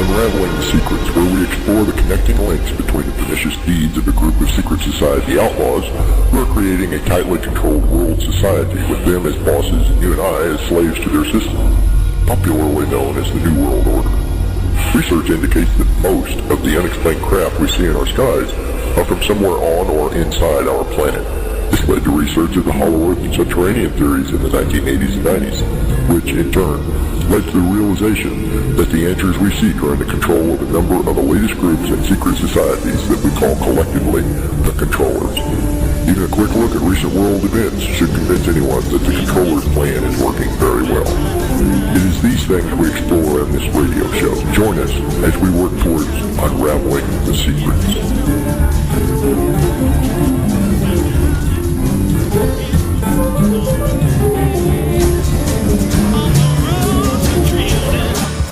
Unraveling the Secrets, where we explore the connecting links between the pernicious deeds of a group of secret society outlaws who are creating a tightly controlled world society with them as bosses and you and I as slaves to their system, popularly known as the New World Order. Research indicates that most of the unexplained craft we see in our skies are from somewhere on or inside our planet. This led to research of the Hollow Earth and subterranean theories in the 1980s and 90s, which in turn led to the realization that the answers we seek are in the control of a number of the latest groups and secret societies that we call collectively the Controllers. Even a quick look at recent world events should convince anyone that the Controllers' plan is working very well. It is these things we explore in this radio show. Join us as we work towards unraveling the secrets.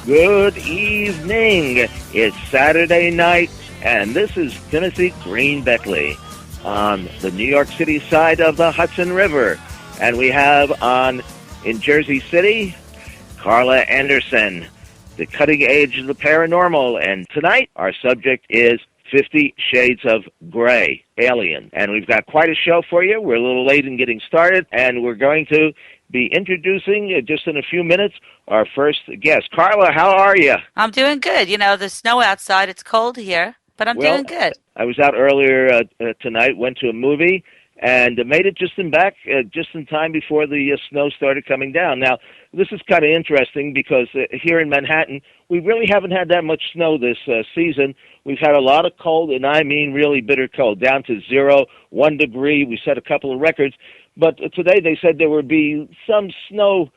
Good evening. It's Saturday night, and this is Timothy Green Beckley on the New York City side of the Hudson River. And we have in Jersey City, Carla Anderson, the cutting edge of the paranormal. And tonight, our subject is 50 Shades of Grey, Alien. And we've got quite a show for you. We're a little late in getting started, and we're going to be introducing, just in a few minutes, our first guest. Carla, how are you? I'm doing good. You know, there's snow outside. It's cold here, but I'm doing good. I was out earlier tonight, went to a movie, and made it just in time before the snow started coming down. Now, this is kind of interesting because here in Manhattan, we really haven't had that much snow this season. We've had a lot of cold, and I mean really bitter cold, down to 0, 1 degree. We set a couple of records. But today they said there would be some snow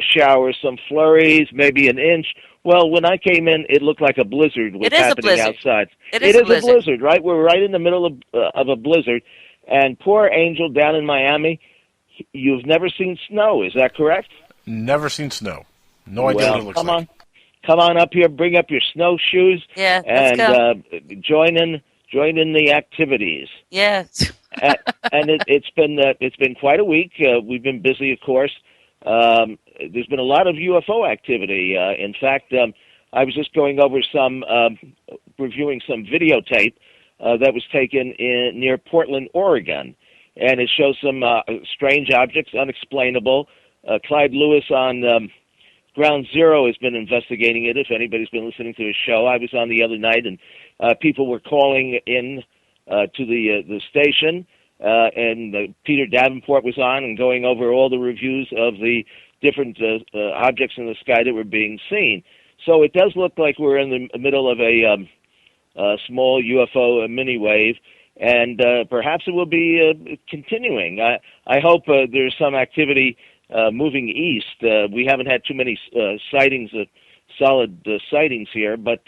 showers, some flurries, maybe an inch. Well, when I came in, it looked like a blizzard was happening outside. It is a blizzard, right? We're right in the middle of a blizzard. And poor Angel down in Miami, you've never seen snow, is that correct? Never seen snow. No idea what it looks like. Come on up here, bring up your snowshoes, and join in the activities. Yes. And it's been quite a week. We've been busy, of course. There's been a lot of UFO activity. In fact, I was just going over reviewing some videotape that was taken near Portland, Oregon, and it shows some strange objects, unexplainable. Clyde Lewis on Ground Zero has been investigating it. If anybody's been listening to his show, I was on the other night, and people were calling in to the station, and Peter Davenport was on and going over all the reviews of the different objects in the sky that were being seen. So it does look like we're in the middle of a small UFO mini wave, and perhaps it will be continuing. I hope there's some activity moving east. We haven't had too many solid sightings here, but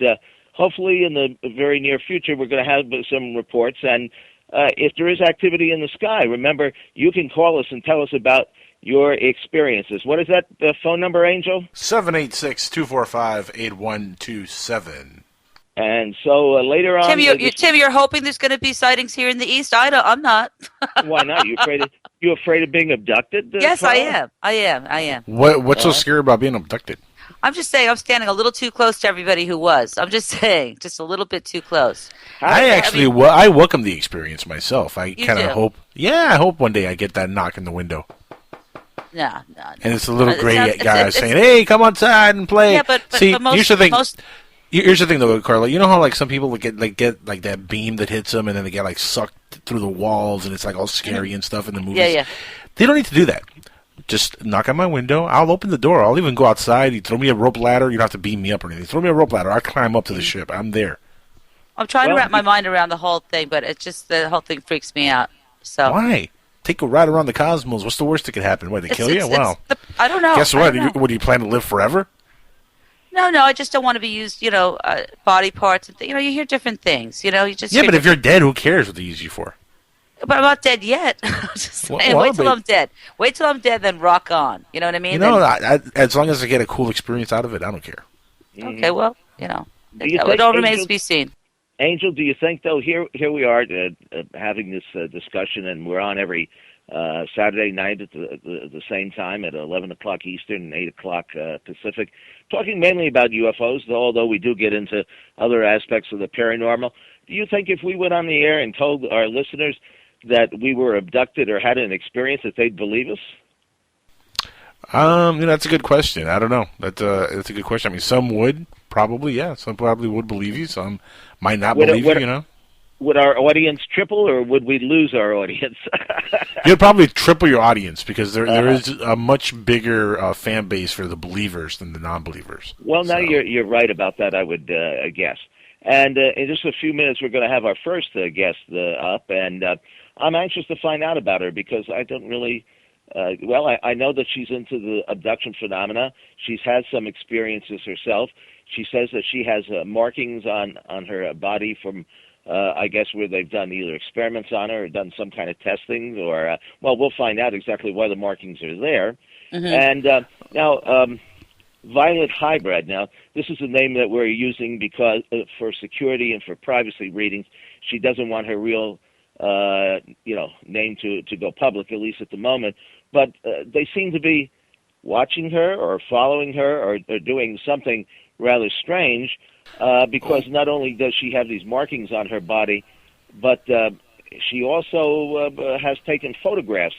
hopefully in the very near future we're going to have some reports. And if there is activity in the sky, remember, you can call us and tell us about your experiences. What is that phone number, Angel? 786-245-8127. And so later on... Tim, you're hoping there's going to be sightings here in the east? I'm not. Why not? You afraid of being abducted? Yes, Carla? I am. What's so scary about being abducted? I'm just saying I'm standing a little too close to everybody who was. I'm just saying, just a little bit too close. I welcome the experience myself. I kind of hope... Yeah, I hope one day I get that knock in the window. No. And it's a little gray guy saying, hey, come outside and play. Yeah, but see, here's the thing, though, Carla. You know how some people get that beam that hits them, and then they get sucked through the walls, and it's all scary and stuff in the movies. Yeah. They don't need to do that. Just knock on my window. I'll open the door. I'll even go outside. You throw me a rope ladder. You don't have to beam me up or anything. Throw me a rope ladder. I'll climb up to the ship. I'm there. I'm trying to wrap my mind around the whole thing, but it's just the whole thing freaks me out. So why? Take a ride around the cosmos. What's the worst that could happen? What, they kill you? Wow. I don't know. Guess what? Do you plan to live forever? No, I just don't want to be used, body parts. And you hear different things. You just but if you're dead, who cares what they use you for? But I'm not dead yet. Wait till I'm dead. Wait till I'm dead, then rock on. You know what I mean? As long as I get a cool experience out of it, I don't care. Okay, well, it all remains to be seen. Angel, do you think, though, here we are having this discussion, and we're on every Saturday night at the same time at 11 o'clock Eastern and 8 o'clock Pacific, talking mainly about UFOs, although we do get into other aspects of the paranormal. Do you think if we went on the air and told our listeners that we were abducted or had an experience that they'd believe us? That's a good question. I don't know. That's a good question. I mean, some would probably, yeah. Some probably would believe you. Some might not believe you. You know. Would our audience triple, or would we lose our audience? You'd probably triple your audience because there is a much bigger fan base for the believers than the non-believers. Well, now you're right about that, I would guess. And in just a few minutes, we're going to have our first guest up, and I'm anxious to find out about her because I don't really. I know that she's into the abduction phenomena. She's had some experiences herself. She says that she has markings on her body from. I guess where they've done either experiments on her or done some kind of testing, or we'll find out exactly why the markings are there. Mm-hmm. And now, Violet Hybrid. Now, this is a name that we're using because for security and for privacy reasons. She doesn't want her real, name to go public, at least at the moment. But they seem to be watching her or following her or doing something rather strange. Because not only does she have these markings on her body, but she also has taken photographs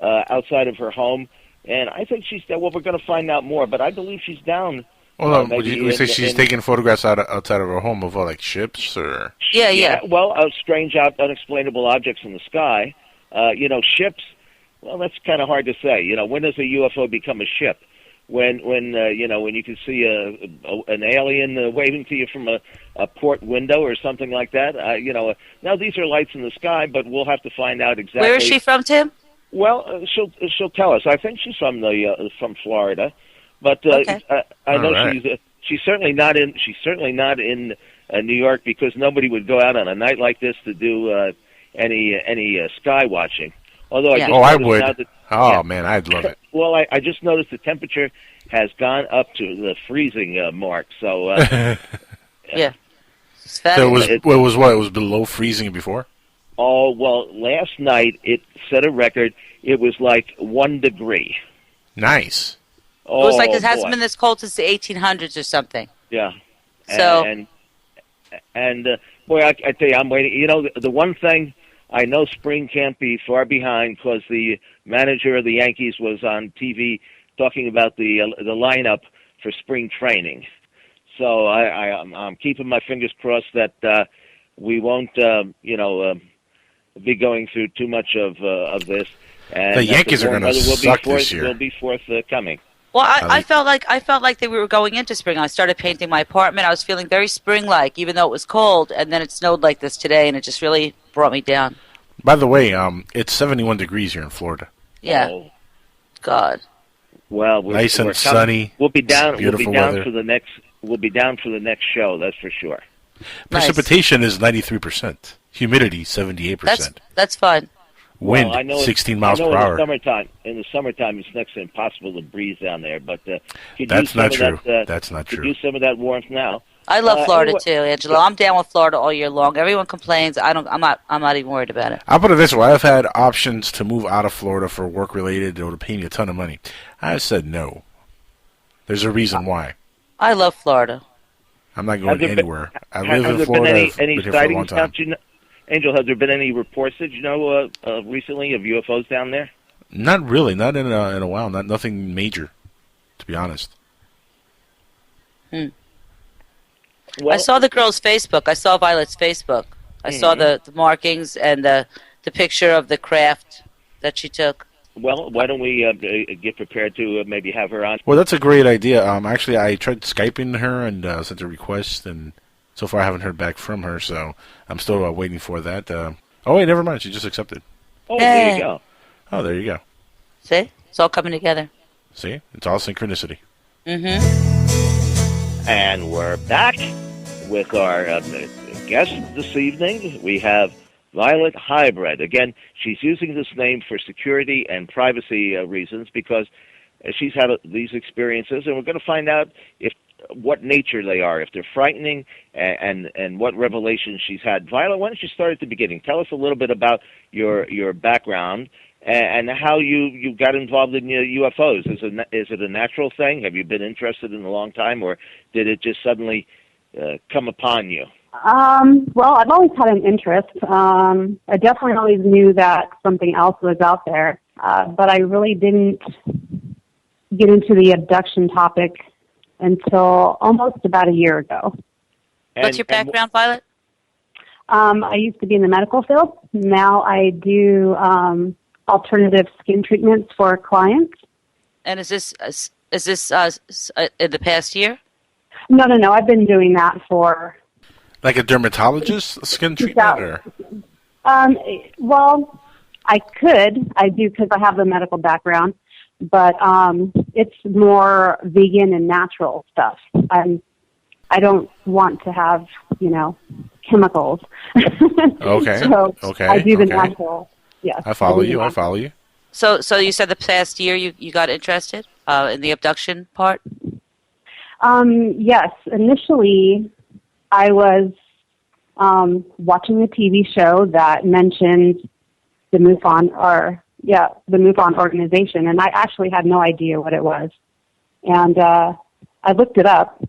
outside of her home, and I think she's. Well, we're going to find out more, but I believe she's down. Well, would you say she's taking photographs outside of her home of like ships or? Yeah. Well, strange, unexplainable objects in the sky. Ships. Well, that's kind of hard to say. When does a UFO become a ship? When you can see an alien waving to you from a port window or something like that. Now these are lights in the sky, but we'll have to find out exactly. Where is she from, Tim? Well, she'll tell us. I think she's from Florida, but okay. I know she's certainly not in New York because nobody would go out on a night like this to do any sky watching. Although I would. Man, I'd love it. Well, I just noticed the temperature has gone up to the freezing mark. So yeah. So it was below freezing before? Oh, well, last night it set a record. It was like 1 degree. Nice. It was like it hasn't been this cold since the 1800s or something. Yeah. So and boy, I tell you, I'm waiting. The one thing. I know spring can't be far behind because the manager of the Yankees was on TV talking about the lineup for spring training. So I'm keeping my fingers crossed that we won't, be going through too much of this. And the Yankees are going to suck this year. Will be forthcoming. Well, I felt like that we were going into spring. I started painting my apartment. I was feeling very spring-like, even though it was cold. And then it snowed like this today, and it just really brought me down. By the way, it's 71 degrees here in Florida. Yeah. Oh. God. Well, nice and sunny. We'll be down. Beautiful weather. We'll be down for the next show. That's for sure. Precipitation is 93%. Humidity 78%. That's fine. Wind 16 miles per hour. In the summertime, it's next to impossible to breathe down there. But that's not true. That's not true. Could use some of that warmth now. I love Florida too, Angelo. I'm down with Florida all year long. Everyone complains. I'm not even worried about it. I'll put it this way: I've had options to move out of Florida for work related or to pay me a ton of money. I said no. There's a reason why. I love Florida. I'm not going anywhere. I live in Florida. Have there been any sightings? Angel, have there been any reports that recently of UFOs down there? Not really. Not in a while. Nothing major, to be honest. Well, I saw the girl's Facebook. I saw Violet's Facebook. I saw the markings and the picture of the craft that she took. Well, why don't we get prepared to maybe have her on? Well, that's a great idea. Actually, I tried Skyping her and sent a request, and so far I haven't heard back from her, so I'm still waiting for that. Oh, wait, never mind. She just accepted. Oh, there you go. Oh, there you go. See? It's all coming together. See? It's all synchronicity. Mm-hmm. And we're back with our guest this evening. We have Violet Hybrid. Again, she's using this name for security and privacy reasons because she's had these experiences, and we're going to find out what nature they are, if they're frightening, and what revelations she's had. Violet, why don't you start at the beginning? Tell us a little bit about your background and how you got involved in UFOs. Is it a natural thing? Have you been interested in a long time, or did it just suddenly come upon you? Well, I've always had an interest. I definitely always knew that something else was out there, but I really didn't get into the abduction topic until almost about a year ago. What's your background, Violet? I used to be in the medical field. Now I do alternative skin treatments for clients. And is this in the past year? No. I've been doing that for... Like a dermatologist skin treatment? Or? Well, I do because I have the medical background, but it's more vegan and natural stuff. I don't want to have, chemicals. Okay. So okay. I do the natural. Yes. I follow you. So you said the past year you got interested in the abduction part? Yes. Initially, I was watching a TV show that mentioned the MUFON the MUFON organization, and I actually had no idea what it was. And I looked it up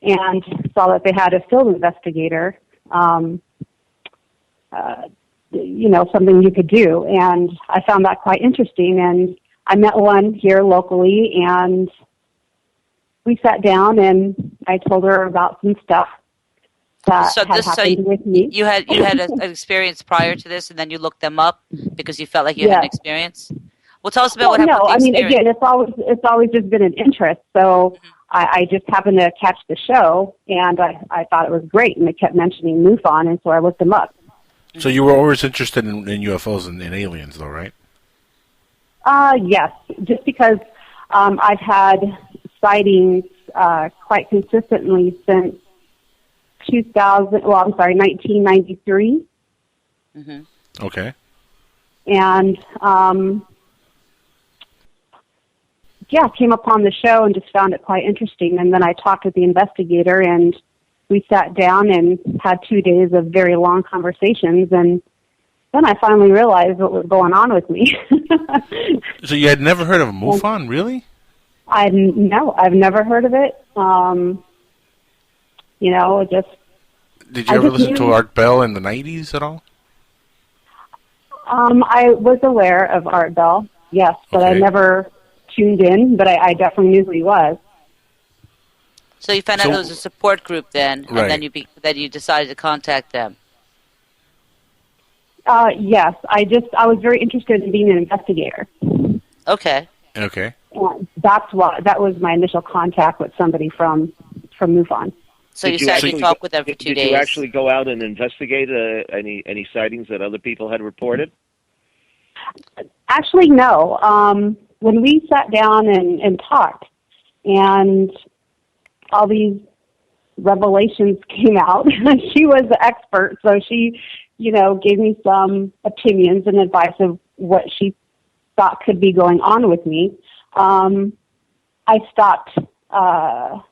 and saw that they had a field investigator, something you could do. And I found that quite interesting. And I met one here locally, and we sat down, and I told her about some stuff that had happened with me. You had an experience prior to this, and then you looked them up because you felt like you had an experience? Well, tell us about what happened with the experience. Again, it's always just been an interest. So I just happened to catch the show, and I thought it was great, and they kept mentioning MUFON, and so I looked them up. So you were always interested in UFOs and aliens, though, right? Yes, just because I've had sightings quite consistently since 1993. Mm-hmm. Okay. And came upon the show and just found it quite interesting. And then I talked with the investigator, and we sat down and had 2 days of very long conversations. And then I finally realized what was going on with me. So you had never heard of MUFON, really? No, I've never heard of it. Did you ever listen to Art Bell in the 90s at all? I was aware of Art Bell, yes, but I never tuned in, but I definitely knew who he was. So you found out it was a support group then, right. And then you decided to contact them. Yes, I was very interested in being an investigator. Okay. Okay. And that was my initial contact with somebody from MUFON. So you sat and talked with them for 2 days. Did you actually go out and investigate any sightings that other people had reported? Actually, no. When we sat down and talked, and all these revelations came out, she was the expert, so she, gave me some opinions and advice of what she thought could be going on with me. I stopped. I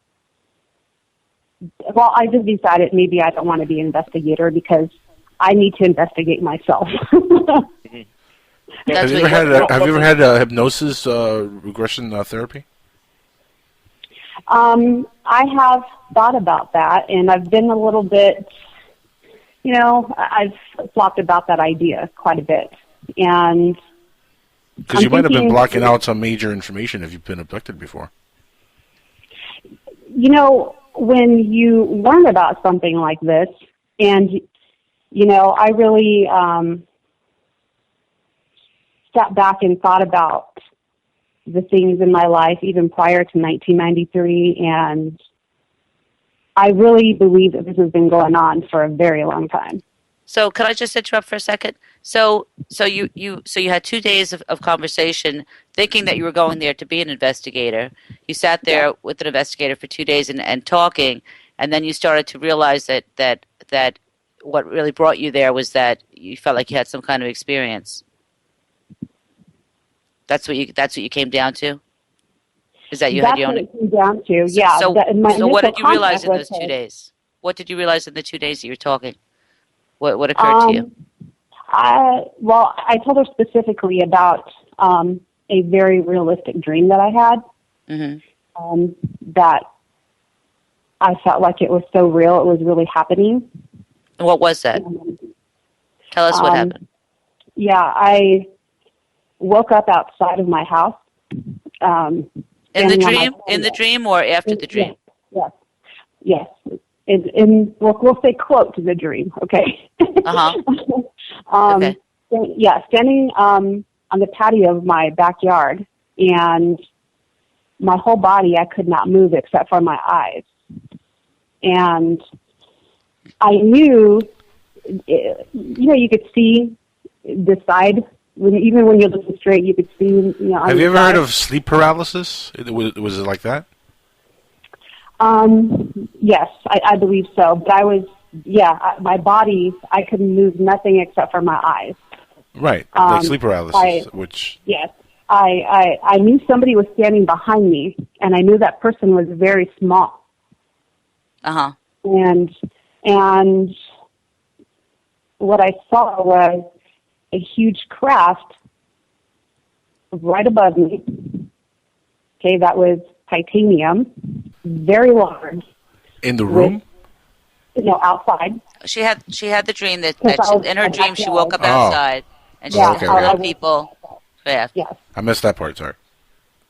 just decided maybe I don't want to be an investigator because I need to investigate myself. Have you ever had hypnosis regression therapy? I have thought about that, and I've been a little bit, I've flopped about that idea quite a bit. And because you might have been blocking out some major information if you've been abducted before. When you learn about something like this, and, I really sat back and thought about the things in my life even prior to 1993, and I really believe that this has been going on for a very long time. So could I just interrupt for a second? So you had 2 days of conversation thinking that you were going there to be an investigator. You sat there with an investigator for 2 days and talking, and then you started to realize that what really brought you there was that you felt like you had some kind of experience. That's what you came down to? Is that you had your own? That's what it came down to, yeah. So what did you realize in those 2 days? What did you realize in the 2 days that you were talking? What occurred to you? I told her specifically about a very realistic dream that I had. That I felt like it was so real, it was really happening. What was that? Tell us what happened. Yeah, I woke up outside of my house. In the dream or after the dream? Yes. We'll say quote to the dream, okay? Okay. Standing on the patio of my backyard, and my whole body, I could not move except for my eyes. And I knew, you could see the side. Even when you're looking straight, you could see, Have you ever heard of sleep paralysis? Was it like that? Yes, I believe so. But my body, I couldn't move nothing except for my eyes. Right, like sleep paralysis, Yes. I knew somebody was standing behind me, and I knew that person was very small. And what I saw was a huge craft right above me. Okay, that was titanium, very large. In the room? Outside. She had the dream that in her dream she woke up outside and she okay, saw okay. people. Yeah. Yes. I missed that part, sorry.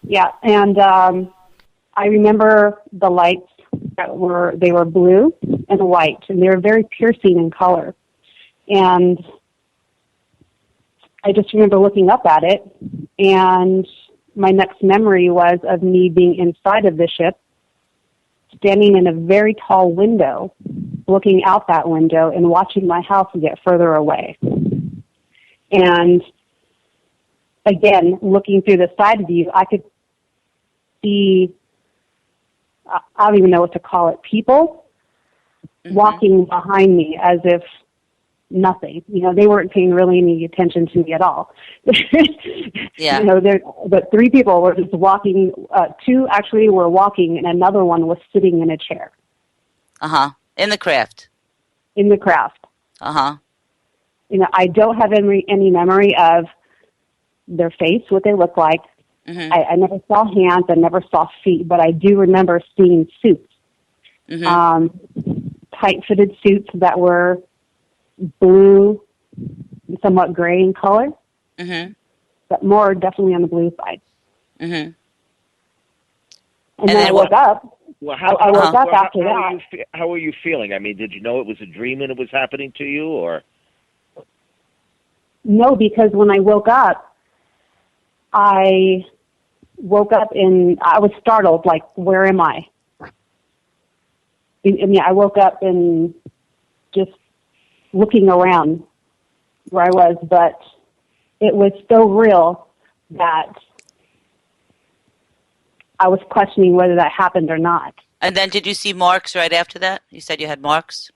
Yeah, and I remember the lights they were blue and white, and they were very piercing in color. And I just remember looking up at it, and my next memory was of me being inside of the ship, standing in a very tall window, looking out that window and watching my house get further away. And again, looking through the side view, I could see, I don't even know what to call it, people walking behind me as if nothing. They weren't paying really any attention to me at all. Yeah. But three people were just walking. Two actually were walking, and another one was sitting in a chair. In the craft. In the craft. I don't have any memory of their face, what they look like. I never saw hands. I never saw feet, but I do remember seeing suits. Tight-fitted suits that were blue, somewhat gray in color, but more definitely on the blue side. And then I woke up. Well, I woke up after that. How were you feeling? I mean, did you know it was a dream and it was happening to you, or? No, because when I woke up, I and I was startled, like, where am I? I woke up and just looking around where I was, but it was so real that I was questioning whether that happened or not. And then did you see marks right after that? You said you had marks?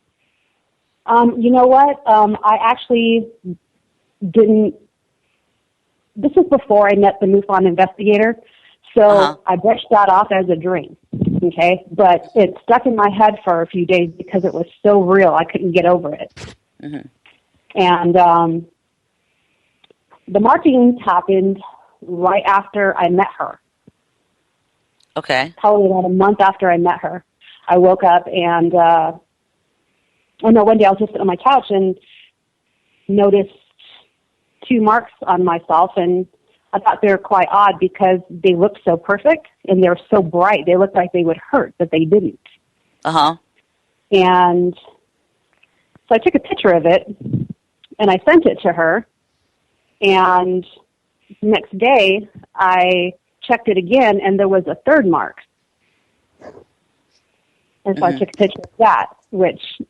You know what? I actually didn't. This was before I met the MUFON investigator, so I brushed that off as a dream, okay? But it stuck in my head for a few days because it was so real, I couldn't get over it. And the markings happened right after I met her. Okay. Probably about a month after I met her. I woke up and, one day I was just sitting on my couch and noticed 2 marks on myself, and I thought they were quite odd because they looked so perfect and they were so bright. They looked like they would hurt, but they didn't. And so I took a picture of it and I sent it to her. And next day I checked it again and there was a 3rd mark. And so I took a picture of that, which,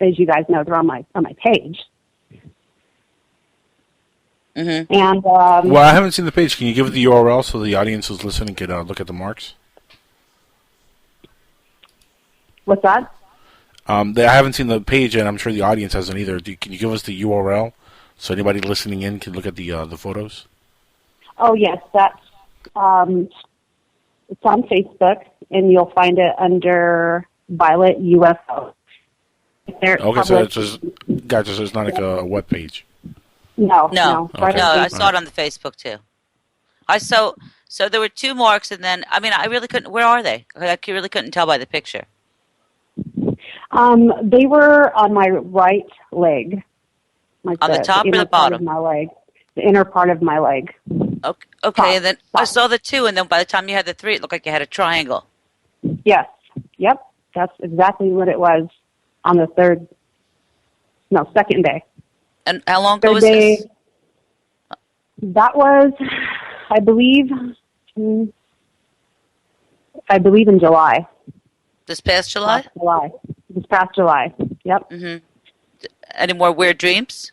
as you guys know, they're on my page. And well, I haven't seen the page. Can you give it the URL so the audience who's listening can look at the marks? What's that? I haven't seen the page, and I'm sure the audience hasn't either. Can you give us the URL so anybody listening in can look at the photos? Oh yes, that's it's on Facebook, and you'll find it under Violet UFO. Okay, so it's just, gotcha. So it's not like a web page. No, No, right Okay. no, on I Facebook. saw it on the Facebook too. I saw. So there were two marks, and then I mean, I really couldn't. Where are they? I really couldn't tell by the picture. They were on my right leg, like On the top or inner the part of bottom? my leg, the inner part of my leg. Okay, Top, and then I top. saw the two, and then by the time you had the three, it looked like you had a triangle. Yes, yep, that's exactly what it was on the second day. And how long ago Third was day, this? that was, I believe in July. This past July? This past July. Yep. Mm-hmm. Any more weird dreams?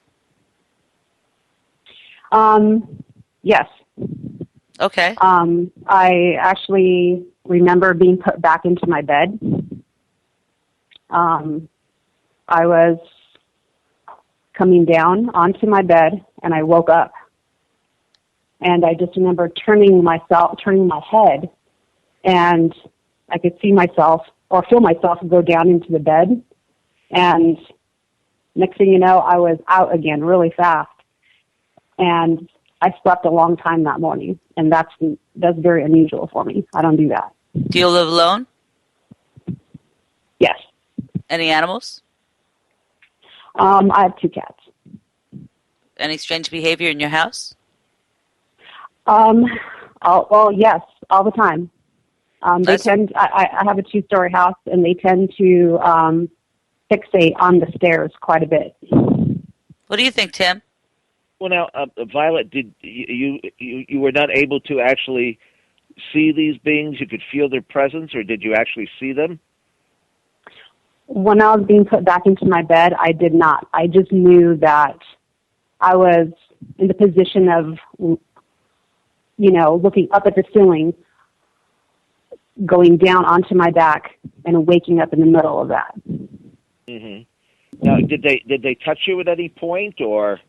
Yes. Okay. I actually remember being put back into my bed. I was coming down onto my bed, and I woke up. And I just remember turning my head, and I could see myself or feel myself go down into the bed. And next thing you know, I was out again really fast. And I slept a long time that morning, and that's very unusual for me. I don't do that. Do you live alone? Yes. Any animals? I have 2 cats. Any strange behavior in your house? Yes, all the time. They tend. I have a 2-story house, and they tend to fixate on the stairs quite a bit. What do you think, Tim? Well, now, Violet, did you were not able to actually see these beings? You could feel their presence, or did you actually see them? When I was being put back into my bed, I did not. I just knew that I was in the position of, looking up at the ceiling, going down onto my back, and waking up in the middle of that. Mm-hmm. Now, did they touch you at any point, or?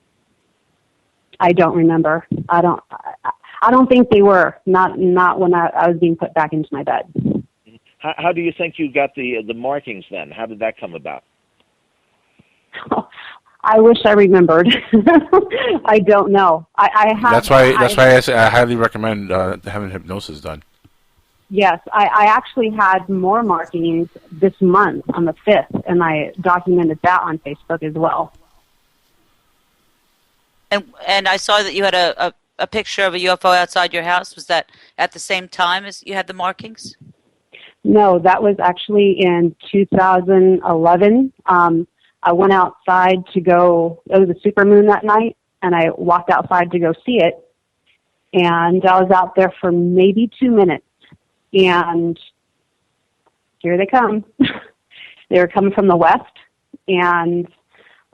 I don't remember. I don't think they were. Not when I was being put back into my bed. How do you think you got the markings then? How did that come about? I wish I remembered. I don't know. I have. That's why I say I highly recommend having hypnosis done. Yes, I actually had more markings this month on the 5th, and I documented that on Facebook as well. And I saw that you had a picture of a UFO outside your house. Was that at the same time as you had the markings? No, that was actually in 2011. I went outside to go, it was a supermoon that night, and I walked outside to go see it. And I was out there for maybe 2 minutes, and here they come. They were coming from the west and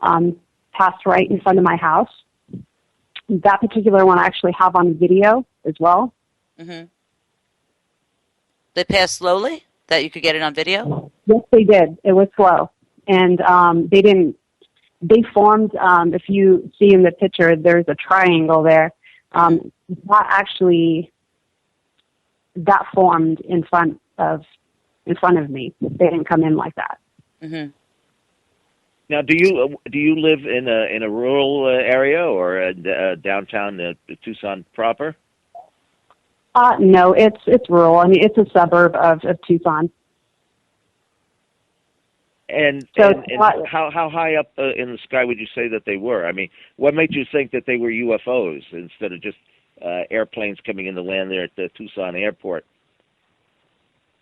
passed right in front of my house. That particular one I actually have on video as well. Mm-hmm. They passed slowly, that you could get it on video? Yes, they did. It was slow. And they formed, if you see in the picture, there's a triangle there. That formed in front of me. They didn't come in like that. Mm-hmm. Now, do you live in a rural area or downtown Tucson proper? No, it's rural. I mean, it's a suburb of Tucson. And how high up in the sky would you say that they were? I mean, what made you think that they were UFOs instead of just airplanes coming in to land there at the Tucson airport?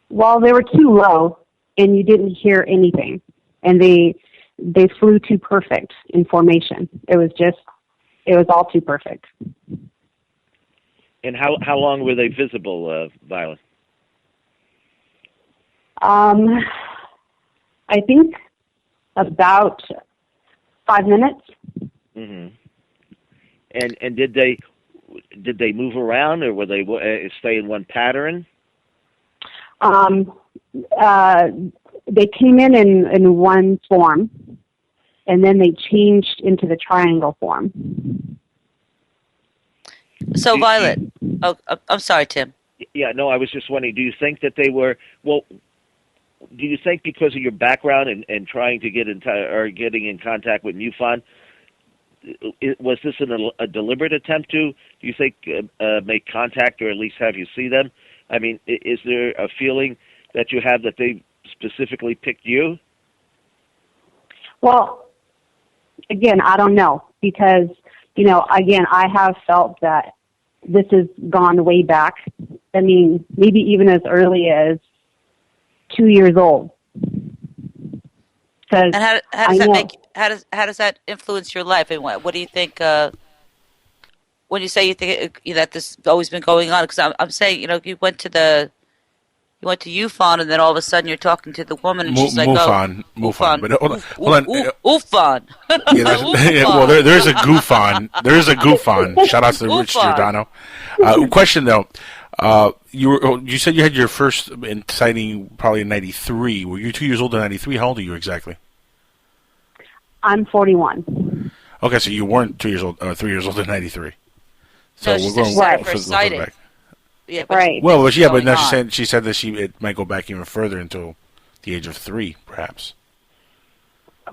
Well, they were too low, and you didn't hear anything, and they flew too perfect in formation. It was all too perfect. And how long were they visible, Violet? I think about 5 minutes. Mm-hmm. And did they move around, or were they stay in one pattern? They came in one form, and then they changed into the triangle form. So, Violet, I'm sorry, Tim. Yeah, no, I was just wondering, do you think that they were, do you think because of your background and trying to getting in contact with MUFON, was this a deliberate attempt to, do you think, make contact or at least have you see them? I mean, is there a feeling that you have that they specifically picked you? Well, again, I don't know because, again, I have felt that this has gone way back. I mean, maybe even as early as 2 years old. And how does that influence your life? And what do you think? When you say you think that this has always been going on, because I'm saying you went to UFON and then all of a sudden you're talking to the woman and she's like, MUFON. But hold on. UFON. Well, there's a GoofOn. There's a GoofOn. Shout out to Rich Giordano. Question though. You said you had your first sighting probably in '93. Were you 2 years old in '93? How old are you exactly? I'm 41. Okay, so you weren't 2 years old, 3 years old in '93. So no, we're going right for sighting. Back. Yeah, right. Well, but now she said that it might go back even further until the age of 3, perhaps.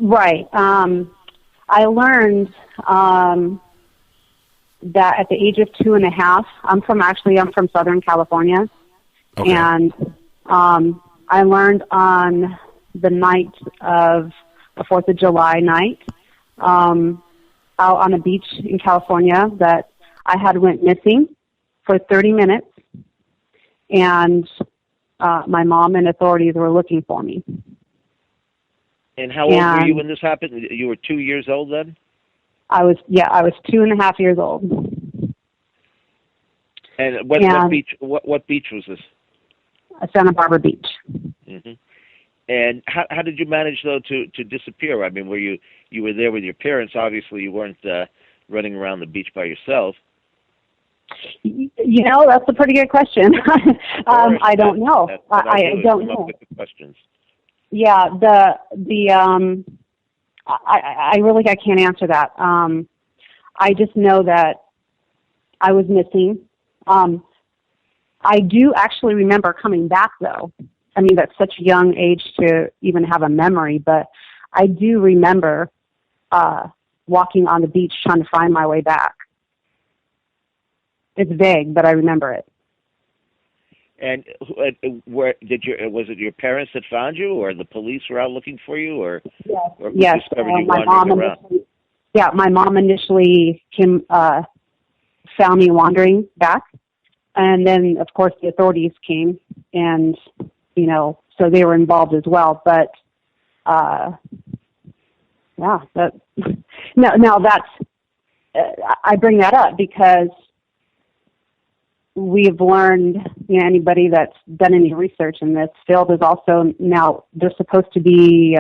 Right. I learned that at the age of 2.5, I'm from Southern California, okay. And I learned on the night of the 4th of July night, out on a beach in California, that I had went missing for 30 minutes, and my mom and authorities were looking for me. And how old were you when this happened? You were 2 years old then? I was 2.5 years old. And what beach was this? Santa Barbara Beach. Mm-hmm. And how did you manage though to disappear? I mean, you were there with your parents? Obviously, you weren't running around the beach by yourself. That's a pretty good question. I don't know. I don't know. With the questions. Yeah, I really can't answer that. I just know that I was missing. I do actually remember coming back though. I mean, that's such a young age to even have a memory, but I do remember walking on the beach trying to find my way back. It's vague, but I remember it. And was it your parents that found you, or the police were out looking for you, or yes, my mom initially found me wandering back, and then of course the authorities came, and so they were involved as well. But I bring that up because we've learned, anybody that's done any research in this field is also now there's supposed to be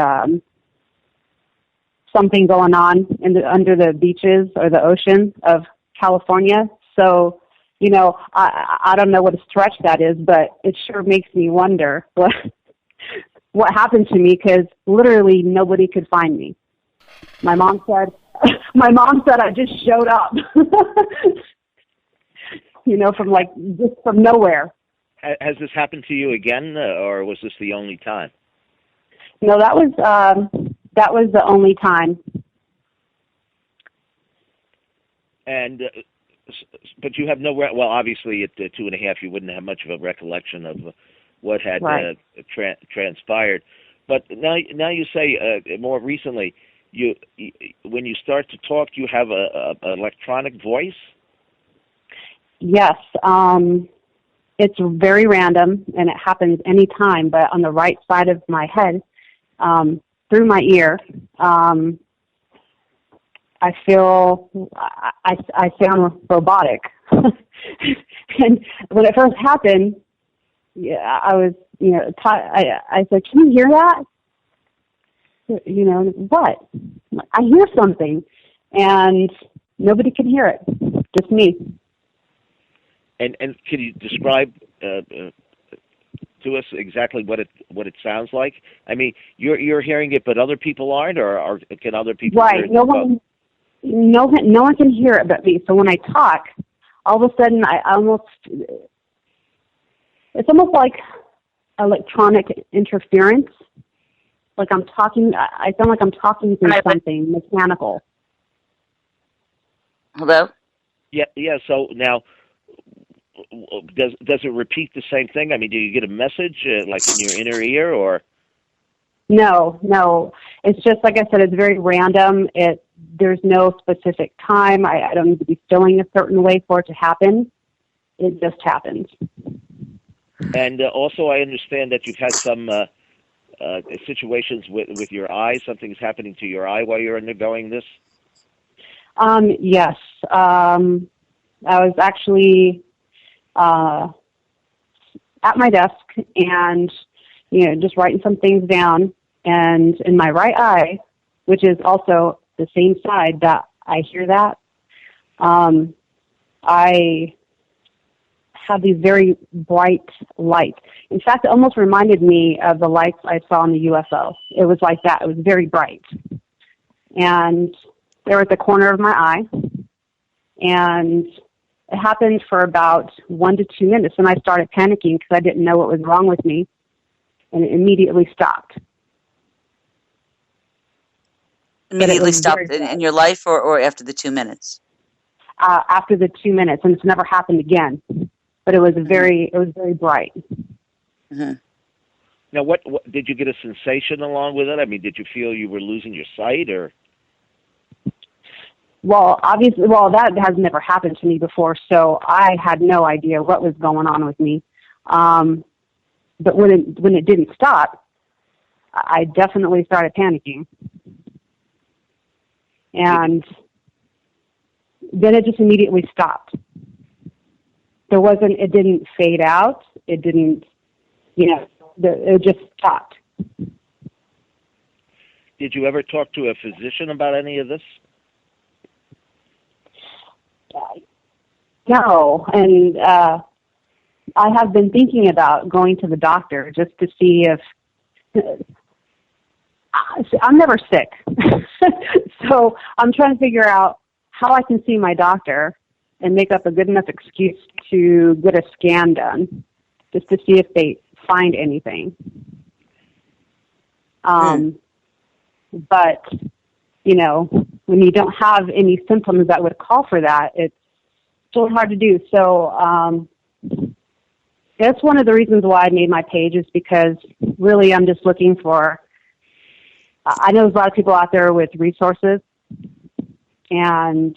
something going on under the beaches or the ocean of California. So, I don't know what a stretch that is, but it sure makes me wonder what happened to me, because literally nobody could find me. My mom said I just showed up. From nowhere. Has this happened to you again, or was this the only time? No, that was the only time. And but you have no. Well, obviously at 2.5, you wouldn't have much of a recollection of what had transpired. But now you say more recently, when you start to talk, you have a electronic voice. Yes, it's very random, and it happens any time, but on the right side of my head, through my ear, I feel, I sound robotic. And when it first happened, I was, I said, "Can you hear that?" What? I hear something, and nobody can hear it, just me. And can you describe to us exactly what it sounds like? I mean, you're hearing it, but other people aren't, or can other people hear it? Right. No one can hear it but me. So when I talk, all of a sudden it's almost like electronic interference. Like I'm talking, I sound like I'm talking through something mechanical. Hello? Yeah. So now, does it repeat the same thing? I mean, do you get a message like in your inner ear, or? No. It's just, like I said, it's very random. There's no specific time. I don't need to be feeling a certain way for it to happen. It just happens. And also, I understand that you've had some situations with your eye. Something's happening to your eye while you're undergoing this. Yes. I was actually at my desk and, just writing some things down. And in my right eye, which is also the same side that I hear that, I had these very bright lights. In fact, it almost reminded me of the lights I saw on the UFO. It was like that. It was very bright. And they were at the corner of my eye. And it happened for about 1 to 2 minutes. And I started panicking because I didn't know what was wrong with me. And it immediately stopped. Immediately stopped in your life or after the 2 minutes? After the 2 minutes. And it's never happened again. But it was very bright. Mm-hmm. Now, what did you get a sensation along with it? I mean, did you feel you were losing your sight, or? Well, obviously, that has never happened to me before, so I had no idea what was going on with me. But when it didn't stop, I definitely started panicking, and then it just immediately stopped. It didn't fade out. It didn't, it just stopped. Did you ever talk to a physician about any of this? No, and I have been thinking about going to the doctor just to see if I'm never sick. So I'm trying to figure out how I can see my doctor and make up a good enough excuse to get a scan done, just to see if they find anything. But, when you don't have any symptoms that would call for that, it's still hard to do. So that's one of the reasons why I made my page, is because really I'm just looking for, I know there's a lot of people out there with resources and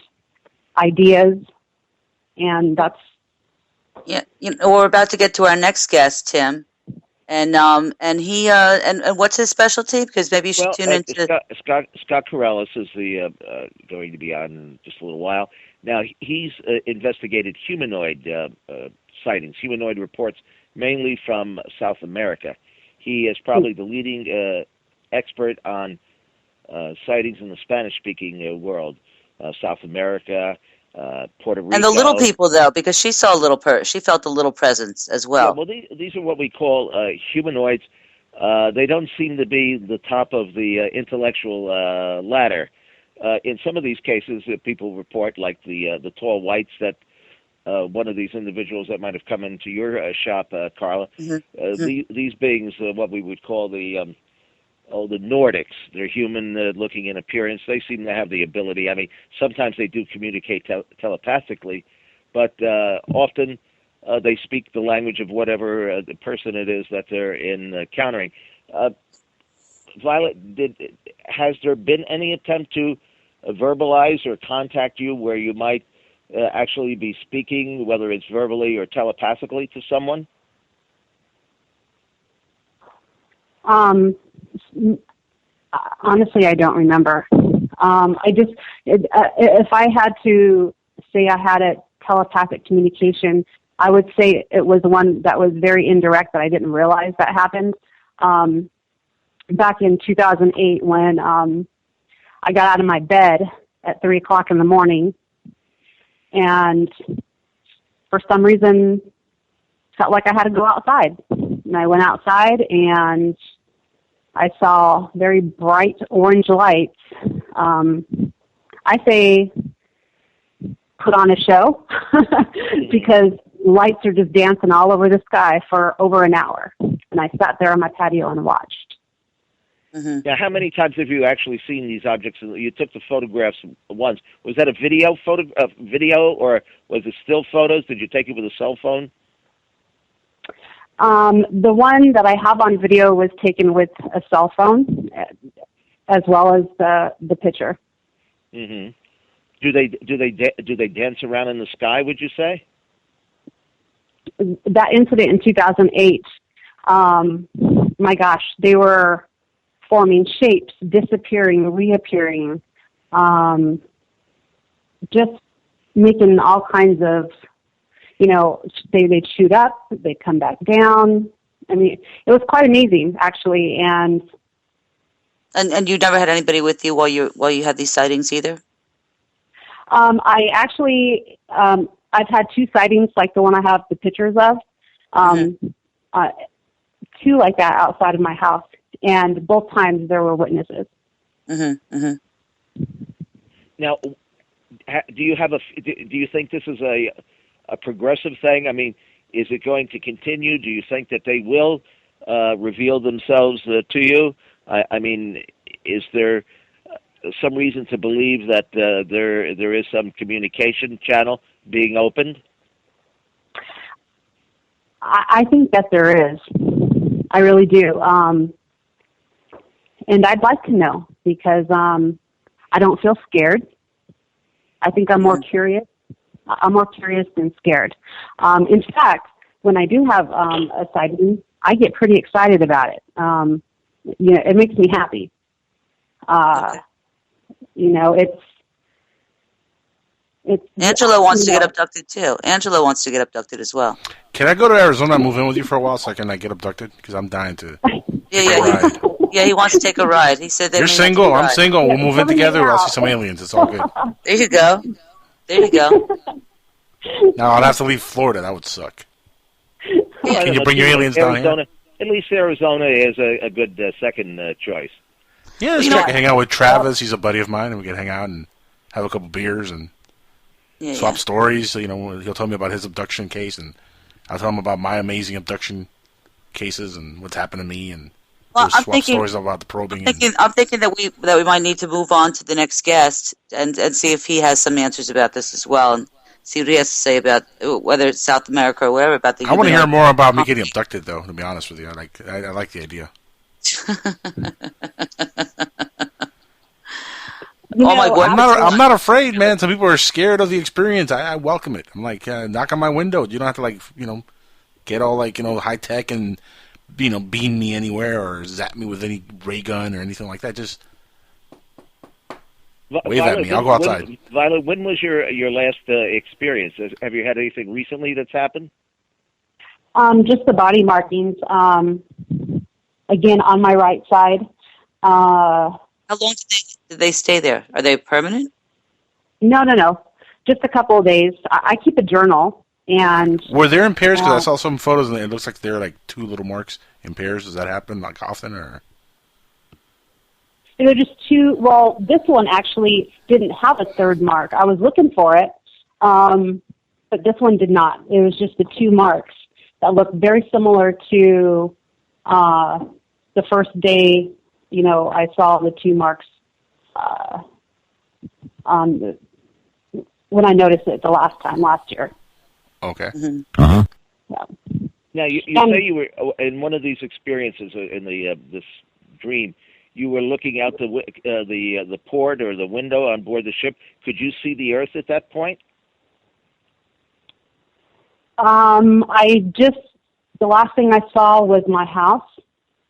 ideas, and that's... Yeah, we're about to get to our next guest, Tim. And he and what's his specialty? Because maybe you should tune into Scott Corrales is going to be on in just a little while. Now he's investigated humanoid sightings, humanoid reports, mainly from South America. He is probably the leading expert on sightings in the Spanish-speaking world, South America, Puerto Rico, and the little people, though, because she saw she felt a little presence as well. Yeah, well, these are what we call humanoids. They don't seem to be the top of the intellectual ladder. In some of these cases, people report, like the tall whites, that one of these individuals that might have come into your shop, Carla. These beings, what we would call the Nordics. They're human-looking in appearance. They seem to have the ability. I mean, sometimes they do communicate telepathically, but often they speak the language of whatever the person it is that they're encountering. Violet, has there been any attempt to verbalize or contact you where you might actually be speaking, whether it's verbally or telepathically, to someone? Honestly, I don't remember. If I had to say I had a telepathic communication, I would say it was one that was very indirect that I didn't realize that happened. Back in 2008, when I got out of my bed at 3 o'clock in the morning, and for some reason felt like I had to go outside. And I went outside, and I saw very bright orange lights. I say put on a show because lights are just dancing all over the sky for over an hour. And I sat there on my patio and watched. Mm-hmm. Now, how many times have you actually seen these objects? You took the photographs once. Was that a video, or was it still photos? Did you take it with a cell phone? The one that I have on video was taken with a cell phone, as well as the picture. Mm-hmm. Do they dance around in the sky? Would you say? That incident in 2008. My gosh, they were forming shapes, disappearing, reappearing, just making all kinds of, they'd shoot up, they'd come back down. I mean, it was quite amazing, actually. And you never had anybody with you while you had these sightings either? I actually, I've had 2 sightings like the one I have the pictures of, 2 like that outside of my house, and both times there were witnesses. Mm-hmm. Mm-hmm. Now, do you think this is a progressive thing? I mean, is it going to continue? Do you think that they will reveal themselves to you? I mean, is there some reason to believe that there is some communication channel being opened? I think that there is. I really do. And I'd like to know, because I don't feel scared. I think I'm more curious. I'm more curious than scared. In fact, when I do have a sighting, I get pretty excited about it. It makes me happy. It's Angela wants to get abducted too. Angela wants to get abducted as well. Can I go to Arizona and move in with you for a while so I can get abducted? Because I'm dying to. Yeah, he wants to take a ride. He said that. You're single. I'm single. We'll move in together. I'll see some aliens. It's all good. There you go. Now I'll have to leave Florida. That would suck. Yeah, can you bring your aliens down here? At least Arizona is a good second choice. Yeah, I can hang out with Travis. He's a buddy of mine, and we can hang out and have a couple beers and swap stories. He'll tell me about his abduction case, and I'll tell him about my amazing abduction cases and what's happened to me, and we'll swap stories about the probing. I'm thinking that we might need to move on to the next guest and see if he has some answers about this as well, and see what he has to say about whether it's South America or wherever about the. I want to hear more about me getting abducted, though. To be honest with you, I like the idea. I'm not afraid, man. Some people are scared of the experience. I welcome it. I'm like, knock on my window. You don't have to get all high tech and beam me anywhere or zap me with any ray gun or anything like that. Just wave at me. I'll go outside. Violet, when was your last experience? Have you had anything recently that's happened? Just the body markings. Again, on my right side. How long did they stay there? Are they permanent? No. Just a couple of days. I keep a journal. And were there in pairs? Because I saw some photos and it looks like they're like 2 little marks in pairs. Does that happen often, or? There were just 2. Well, this one actually didn't have a third mark. I was looking for it, but this one did not. It was just the 2 marks that looked very similar to the first day. I saw the 2 marks when I noticed it last year. Okay. Mm-hmm. Uh-huh. Yeah. Now you say you were in one of these experiences in this dream. You were looking out the port or the window on board the ship. Could you see the Earth at that point? The last thing I saw was my house.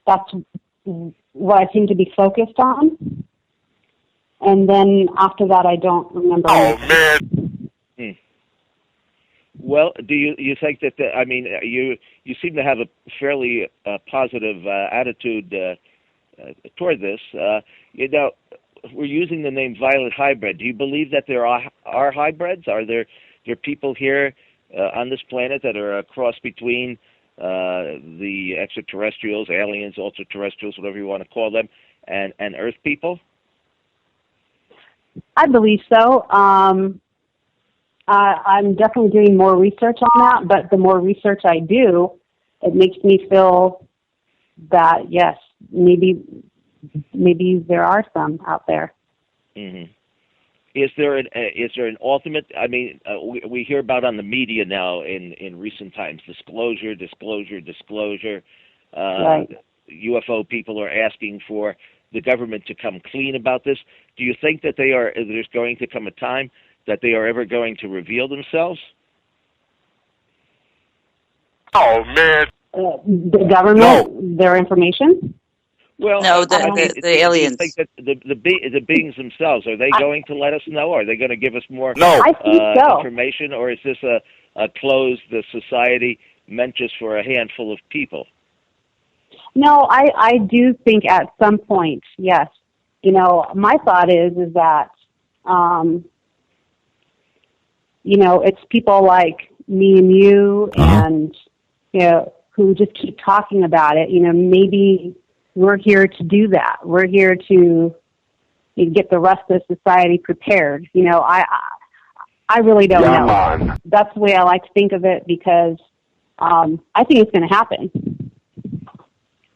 That's what I seemed to be focused on. And then after that, I don't remember. Oh, man. Well, do you think that you seem to have a fairly positive attitude toward this? We're using the name Violet Hybrid. Do you believe that there are hybrids? Are there people here on this planet that are a cross between the extraterrestrials, aliens, ultra-terrestrials, whatever you want to call them, and Earth people? I believe so. I'm definitely doing more research on that, but the more research I do, it makes me feel that, yes, maybe maybe there are some out there. Mm-hmm. Is there an ultimate? I mean, we hear about on the media now in recent times disclosure. Right. UFO people are asking for the government to come clean about this. Do you think that there's going to come a time that they are ever going to reveal themselves? Oh, man. The government, their information? Well, No, the aliens. Do you think that the beings themselves, are they going to let us know? Are they going to give us more I think so. information, or is this a closed society meant just for a handful of people? No, I do think at some point, yes. You know, my thought is that, you know, it's people like me and you and, you know, who just keep talking about it. You know, maybe we're here to do that. We're here to get the rest of society prepared. You know, I really don't know. Man. That's the way I like to think of it because I think it's going to happen.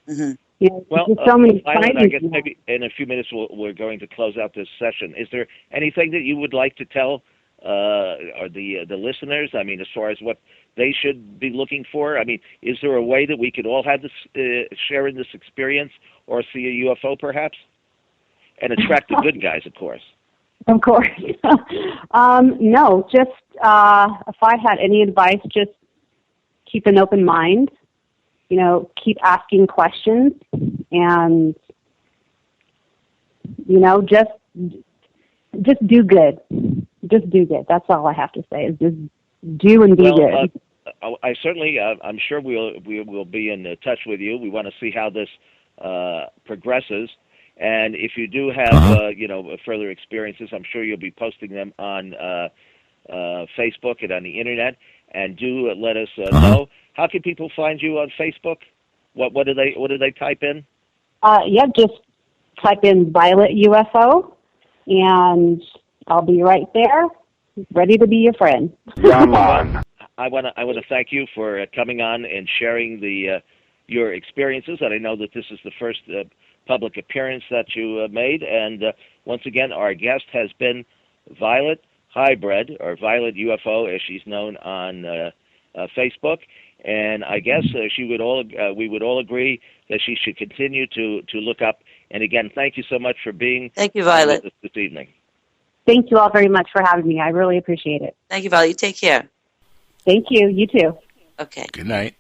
Mm-hmm. You know, Well, there's so many Violet, I guess sightings. maybe in a few minutes we're going to close out this session. Is there anything that you would like to tell or the listeners? I mean, as far as what they should be looking for? I mean, is there a way that we could all have this share in this experience or see a UFO perhaps? And attract the good guys, of course. Of course. No, just if I had any advice, just keep an open mind. You know, keep asking questions, and you know, just do good. Just do good. That's all I have to say. Is just do and be good. I certainly, I'm sure we will be in touch with you. We want to see how this progresses. And if you do have, you know, further experiences, I'm sure you'll be posting them on Facebook and on the internet. And do let us know. How can people find you on Facebook? What do they type in? Yeah, just type in Violet UFO, and I'll be right there, ready to be your friend. Come on. I want to thank you for coming on and sharing your experiences. And I know that this is the first public appearance that you made. And once again, our guest has been Violet Hybrid, or Violet UFO, as she's known on Facebook. And I guess we would all agree that she should continue to look up. And again, thank you so much for being Thank you, Violet. with us this evening. Thank you all very much for having me. I really appreciate it. Thank you, Violet. You take care. Thank you. You too. Okay. Good night.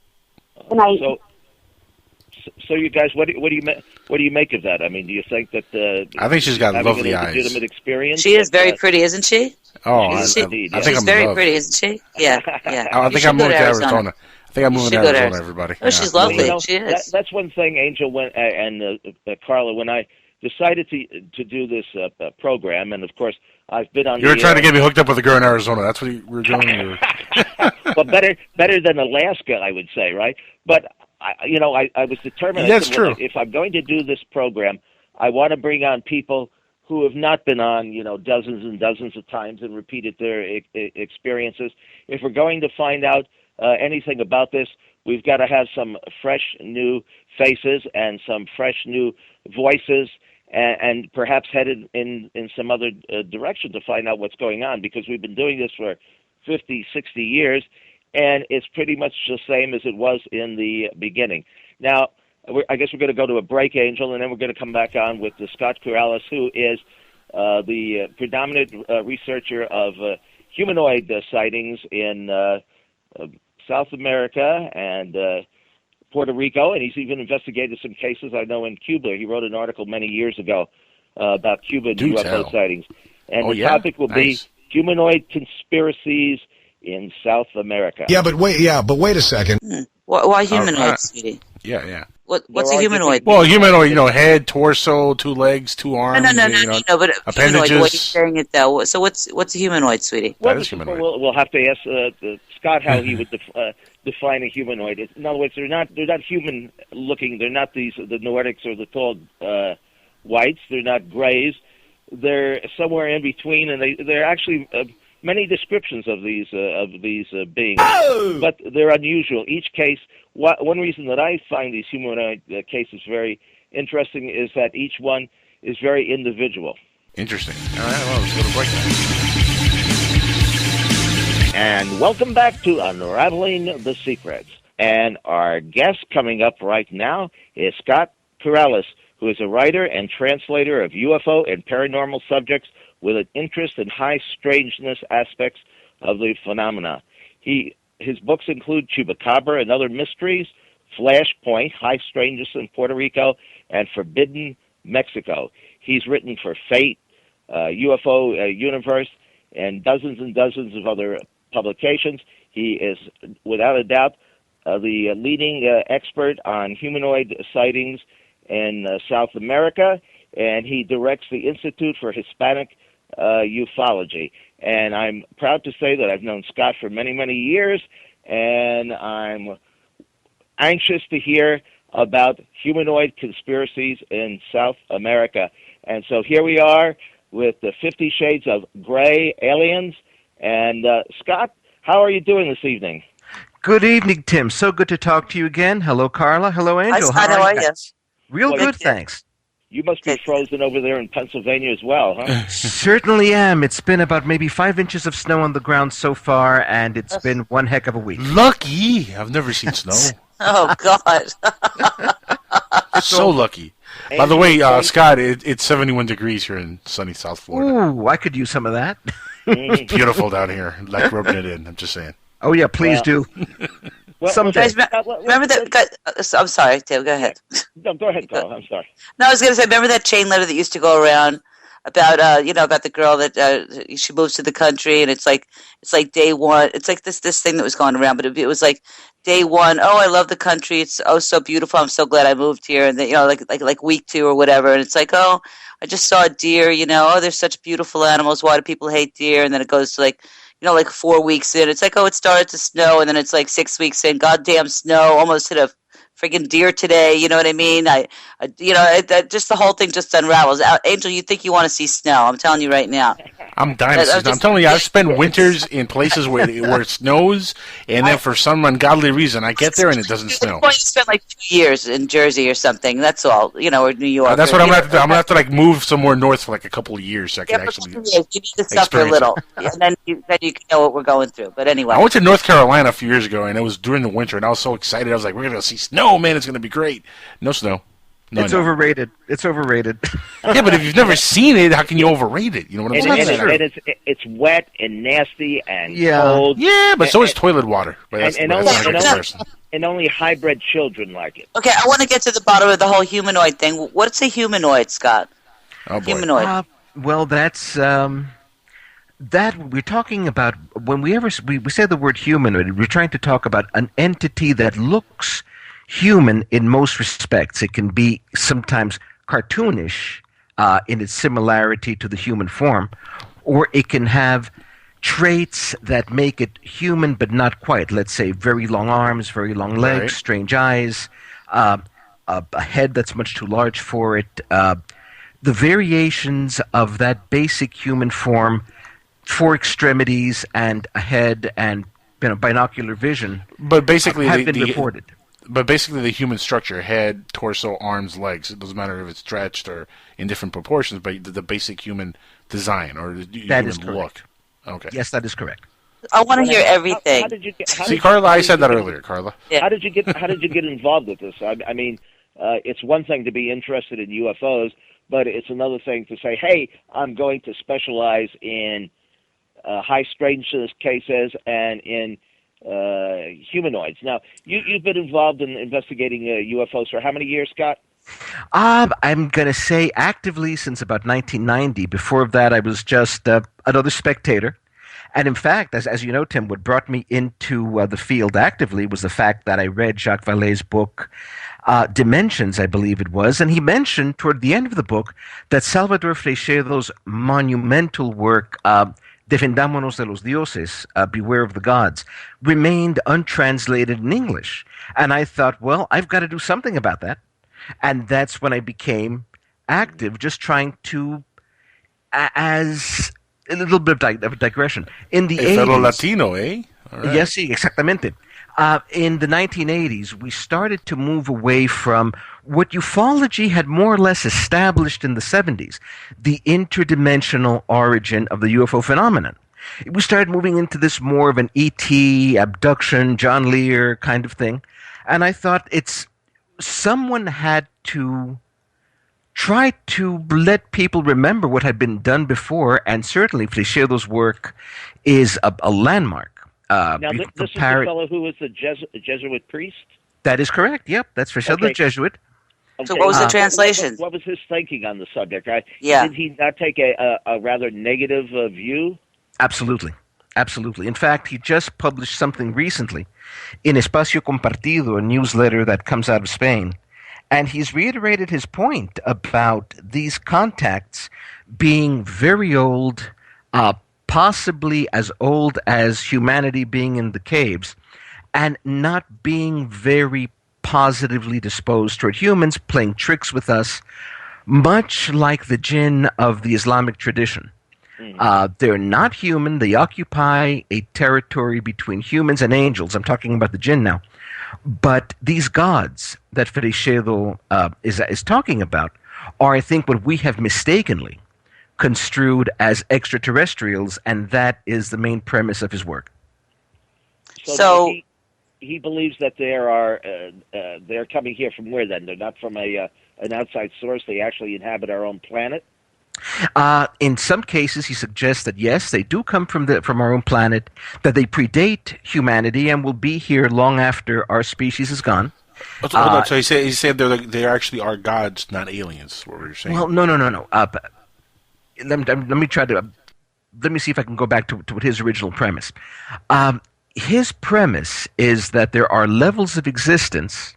Good night. So you guys, what do you make of that? I mean, do you think that I think she's got having lovely a eyes. legitimate experience? She is very pretty, isn't she? Oh, She I is indeed, think yeah. She's I'm very in love. pretty, isn't she? Yeah, yeah. I You think should I'm go moving to Arizona. I think I'm moving to should go to Arizona, Arizona. everybody. Oh, she's lovely. You know, She is. That's one thing, Angel, and Carla, when I decided to do this program, and of course I've been on. You were the trying to get me hooked up with a girl in Arizona. That's what you were doing. Well, better than Alaska, I would say, right? But I was determined. That's I said, well, true. if I'm going to do this program, I want to bring on people who have not been on, dozens and dozens of times and repeated their experiences. If we're going to find out anything about this, we've got to have some fresh new faces and some fresh new voices, and perhaps headed in some other direction to find out what's going on, because we've been doing this for 50, 60 years, and it's pretty much the same as it was in the beginning. Now, I guess we're going to go to a break, Angel, and then we're going to come back on with Scott Corrales, who is the predominant researcher of humanoid sightings in South America and Puerto Rico, and he's even investigated some cases, I know, in Cuba. He wrote an article many years ago about Cuban UFO sightings. And the topic will be humanoid conspiracies in South America. But wait a second. Why humanoids, sweetie? Yeah. What's a humanoid? Well, humanoid, head, torso, 2 legs, 2 arms. No, but appendages. humanoid, the way you're saying it, though. So what's a humanoid, sweetie? That is humanoid. We'll have to ask Scott how he would define a humanoid. In other words, they're not human looking. They're not the Nordics or the tall whites. They're not grays. They're somewhere in between, and they're actually many descriptions of these beings, but they're unusual. Each case, one reason that I find these humanoid cases very interesting is that each one is very individual. Interesting. All right, well, let's go to break now. And welcome back to Unraveling the Secrets. And our guest coming up right now is Scott Corrales, who is a writer and translator of UFO and paranormal subjects with an interest in high strangeness aspects of the phenomena. His books include Chupacabra and Other Mysteries, Flashpoint, High Strangeness in Puerto Rico, and Forbidden Mexico. He's written for Fate, UFO Universe, and dozens of other publications. He is, without a doubt, the leading expert on humanoid sightings in South America, and he directs the Institute for Hispanic Ufology. And I'm proud to say that I've known Scott for many, many years, and I'm anxious to hear about humanoid conspiracies in South America. And so here we are with the 50 Shades of Gray aliens. And Scott, how are you doing this evening? Good evening, Tim. So good to talk to you again. Hello, Carla. Hello, Angel. Hi, Scott. How are you? Real good, thanks. You must be frozen over there in Pennsylvania as well, huh? Certainly am. It's been about maybe 5 inches of snow on the ground so far, and it's been one heck of a week. Lucky! I've never seen snow. Oh, God. So lucky. By the way, Scott, it's 71 degrees here in sunny South Florida. Ooh, I could use some of that. It's beautiful down here. Like rubbing it in, I'm just saying. Oh, yeah, please do. Someday. Remember that? I'm sorry, Tim. Go ahead. No, go ahead, Carl. I'm sorry. No, I was going to say, remember that chain letter that used to go around about, about the girl that she moves to the country, and it's like day one. It's like this thing that was going around, but it was like day one. Oh, I love the country. It's so beautiful. I'm so glad I moved here. And then, like week 2 or whatever. And it's like, oh, I just saw a deer. Oh, they're such beautiful animals. Why do people hate deer? And then it goes to like 4 weeks in, it's like, oh, it started to snow, and then it's like 6 weeks in, goddamn snow, almost hit a friggin' deer today, you know what I mean? Just the whole thing just unravels. Angel, you think you want to see snow? I'm telling you right now. I'm dying to see snow. I'm telling you, I've spent winters in places where it snows, and then for some ungodly reason, I get there and it doesn't snow. I'm going to spend like 2 years in Jersey or something. That's all, or New York. That's what I'm going to have to do. I'm going to have to like move somewhere north for like a couple of years so I can actually. You need to suffer a little, and then you can know what we're going through. But anyway, I went to North Carolina a few years ago, and it was during the winter, and I was so excited. I was like, "We're going to see snow, man! It's going to be great." No snow. It's overrated. It's overrated. Yeah, but if you've never seen it, how can you overrate it? You know what I'm saying? And it's wet and nasty and cold. Yeah, but so is toilet water. And only hybrid children like it. Okay, I want to get to the bottom of the whole humanoid thing. What's a humanoid, Scott? Oh, boy. Humanoid. Well, that's that we're talking about when we say the word humanoid. We're trying to talk about an entity that looks human in most respects. It can be sometimes cartoonish in its similarity to the human form, or it can have traits that make it human but not quite. Let's say very long arms, very long legs, strange eyes, a head that's much too large for it. The variations of that basic human form, 4 extremities and a head and binocular vision, but basically have been reported. But basically the human structure, head, torso, arms, legs, it doesn't matter if it's stretched or in different proportions, but the basic human design or the human look. Okay. Yes, that is correct. I want to hear everything. See, Carla, I said that earlier, Carla. Yeah. How did you get involved with this? I mean, it's one thing to be interested in UFOs, but it's another thing to say, hey, I'm going to specialize in high strangeness cases and in humanoids. Now, you've been involved in investigating UFOs for how many years, Scott? I'm going to say actively since about 1990. Before that, I was just another spectator. And in fact, as you know, Tim, what brought me into the field actively was the fact that I read Jacques Vallée's book, Dimensions, I believe it was, and he mentioned toward the end of the book that Salvador Freixedo's monumental work, Defendámonos de los Dioses, Beware of the Gods, remained untranslated in English. And I thought, well, I've got to do something about that. And that's when I became active, just trying to, as a little bit of a digression. In the A fellow 80s, Latino, eh? All right. yes, sí, exactamente. In the 1980s, we started to move away from what ufology had more or less established in the 70s, the interdimensional origin of the UFO phenomenon. We started moving into this more of an ET, abduction, John Lear kind of thing. And I thought someone had to try to let people remember what had been done before, and certainly Freixedo's work is a landmark. Now, this is the fellow who was the Jesuit priest? That is correct, yep. That's Freixedo the Jesuit. Okay. So what was the translation? What was his thinking on the subject? Yeah. Did he not take a rather negative view? Absolutely. Absolutely. In fact, he just published something recently in Espacio Compartido, a newsletter that comes out of Spain. And he's reiterated his point about these contacts being very old, possibly as old as humanity being in the caves, and not being very positively disposed toward humans, playing tricks with us, much like the jinn of the Islamic tradition. They're not human. They occupy a territory between humans and angels. I'm talking about the jinn now. But these gods that Freixedo is talking about are, I think, what we have mistakenly construed as extraterrestrials, and that is the main premise of his work. So he believes that they're coming here from where then? They're not from an outside source. They actually inhabit our own planet. In some cases, he suggests that yes, they do come from our own planet, that they predate humanity and will be here long after our species is gone. Hold on. So he said they actually are gods, not aliens. What were you saying? Well, no. Let me see if I can go back to his original premise. His premise is that there are levels of existence,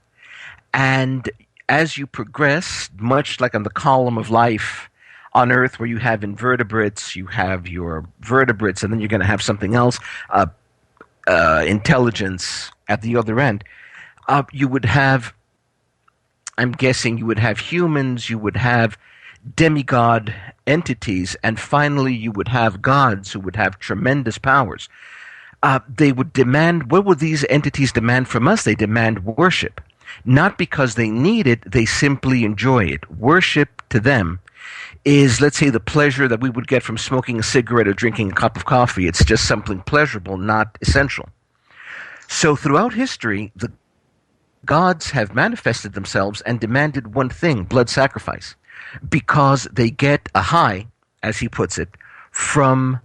and as you progress, much like on the column of life on Earth, where you have invertebrates, you have your vertebrates, and then you're going to have something else, intelligence at the other end. You would have, I'm guessing, you would have humans, you would have demigod entities, and finally you would have gods who would have tremendous powers. They would demand, what would these entities demand from us? They demand worship. Not because they need it, they simply enjoy it. Worship to them is, let's say, the pleasure that we would get from smoking a cigarette or drinking a cup of coffee. It's just something pleasurable, not essential. So throughout history, the gods have manifested themselves and demanded one thing, blood sacrifice, because they get a high, as he puts it, from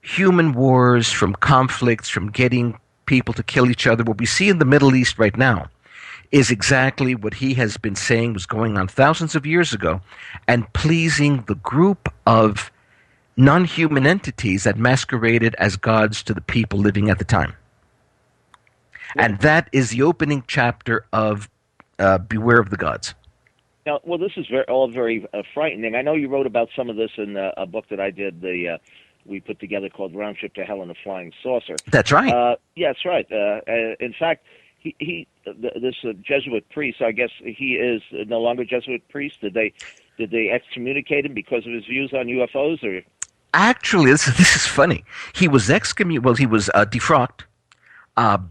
human wars, from conflicts, from getting people to kill each other. What we see in the Middle East right now is exactly what he has been saying was going on thousands of years ago, and pleasing the group of non-human entities that masqueraded as gods to the people living at the time. And that is the opening chapter of Beware of the Gods. Now, well, this is all very frightening. I know you wrote about some of this in a book that I did, we put together called Round Trip to Hell in a Flying Saucer. That's right. Yeah, that's right. In fact, this Jesuit priest, I guess he is no longer Jesuit priest. Did they excommunicate him because of his views on UFOs, or? Actually, this is funny. He was defrocked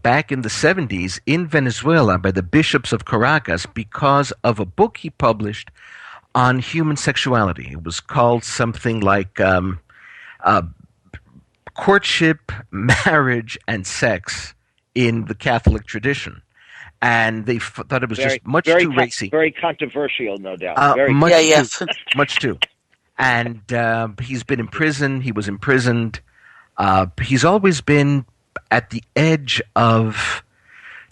back in the 70s in Venezuela by the bishops of Caracas because of a book he published on human sexuality. It was called something like Courtship, Marriage, and Sex in the Catholic tradition. And they thought it was just much too racy. Very controversial, no doubt. Much too. And he's been in prison. He was imprisoned. He's always been at the edge of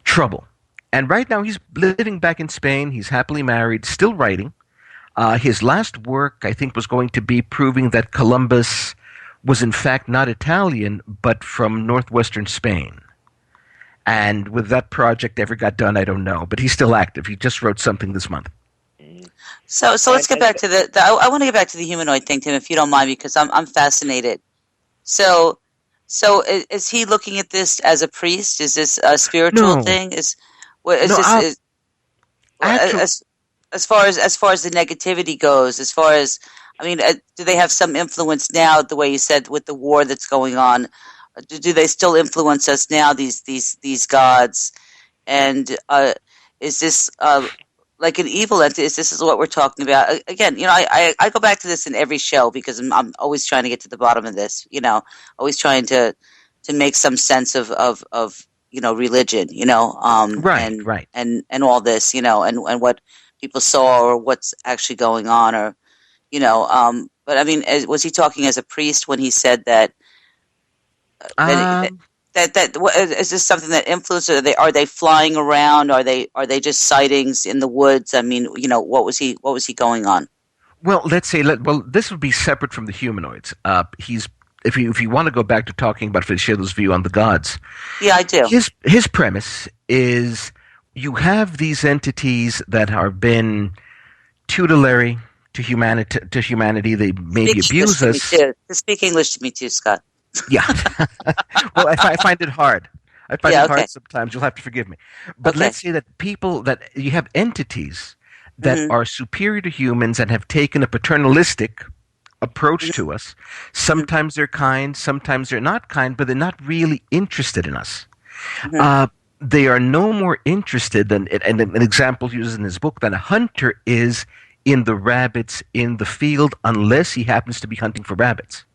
trouble. And right now he's living back in Spain. He's happily married, still writing. His last work, I think, was going to be proving that Columbus was in fact not Italian, but from northwestern Spain. And whether that project ever got done, I don't know. But he's still active. He just wrote something this month. So let's get back to I want to get back to the humanoid thing, Tim, if you don't mind, because I'm fascinated. So is he looking at this as a priest? Is this a spiritual thing? As as far as the negativity goes, as far as I mean, do they have some influence now? The way you said with the war that's going on, do they still influence us now? These gods, and is this like an evil entity? Is this what we're talking about? Again, I go back to this in every show because I'm always trying to get to the bottom of this. Always trying to make some sense of religion. Right. And all this, and what people saw or what's actually going on, or but I mean, was he talking as a priest when he said that? Is this something that influenced? Are they flying around? Are they just sightings in the woods? I mean, what was he going on? Well, let's say this would be separate from the humanoids. If you want to go back to talking about Freixedo's view on the gods. Yeah, I do. His premise is you have these entities that have been tutelary to humanity. They maybe abuse us. Speak English to me too, Scott. Yeah. Well, I find it hard. I find it hard sometimes. You'll have to forgive me. But let's say that you have entities that are superior to humans and have taken a paternalistic approach to us. Sometimes they're kind, sometimes they're not kind, but they're not really interested in us. They are no more interested than, and an example he uses in his book, than a hunter is in the rabbits in the field, unless he happens to be hunting for rabbits.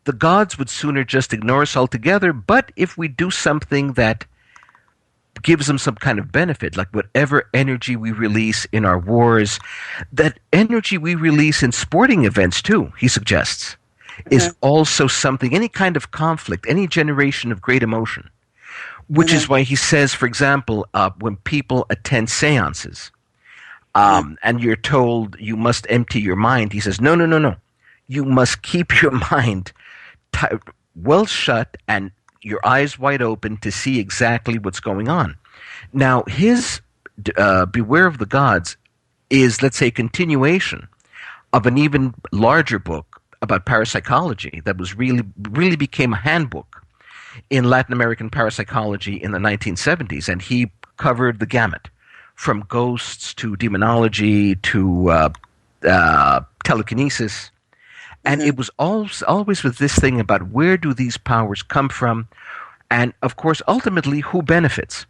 The gods would sooner just ignore us altogether, but if we do something that gives them some kind of benefit, like whatever energy we release in our wars, that energy we release in sporting events too, he suggests, is also something, any kind of conflict, any generation of great emotion, which is why he says, for example, when people attend seances, and you're told you must empty your mind, he says, no. You must keep your mind well shut and your eyes wide open to see exactly what's going on. Now, his Beware of the Gods is, let's say, a continuation of an even larger book about parapsychology that was really became a handbook in Latin American parapsychology in the 1970s, and he covered the gamut, from ghosts to demonology to telekinesis. And it was always with this thing about where do these powers come from, and of course, ultimately, who benefits.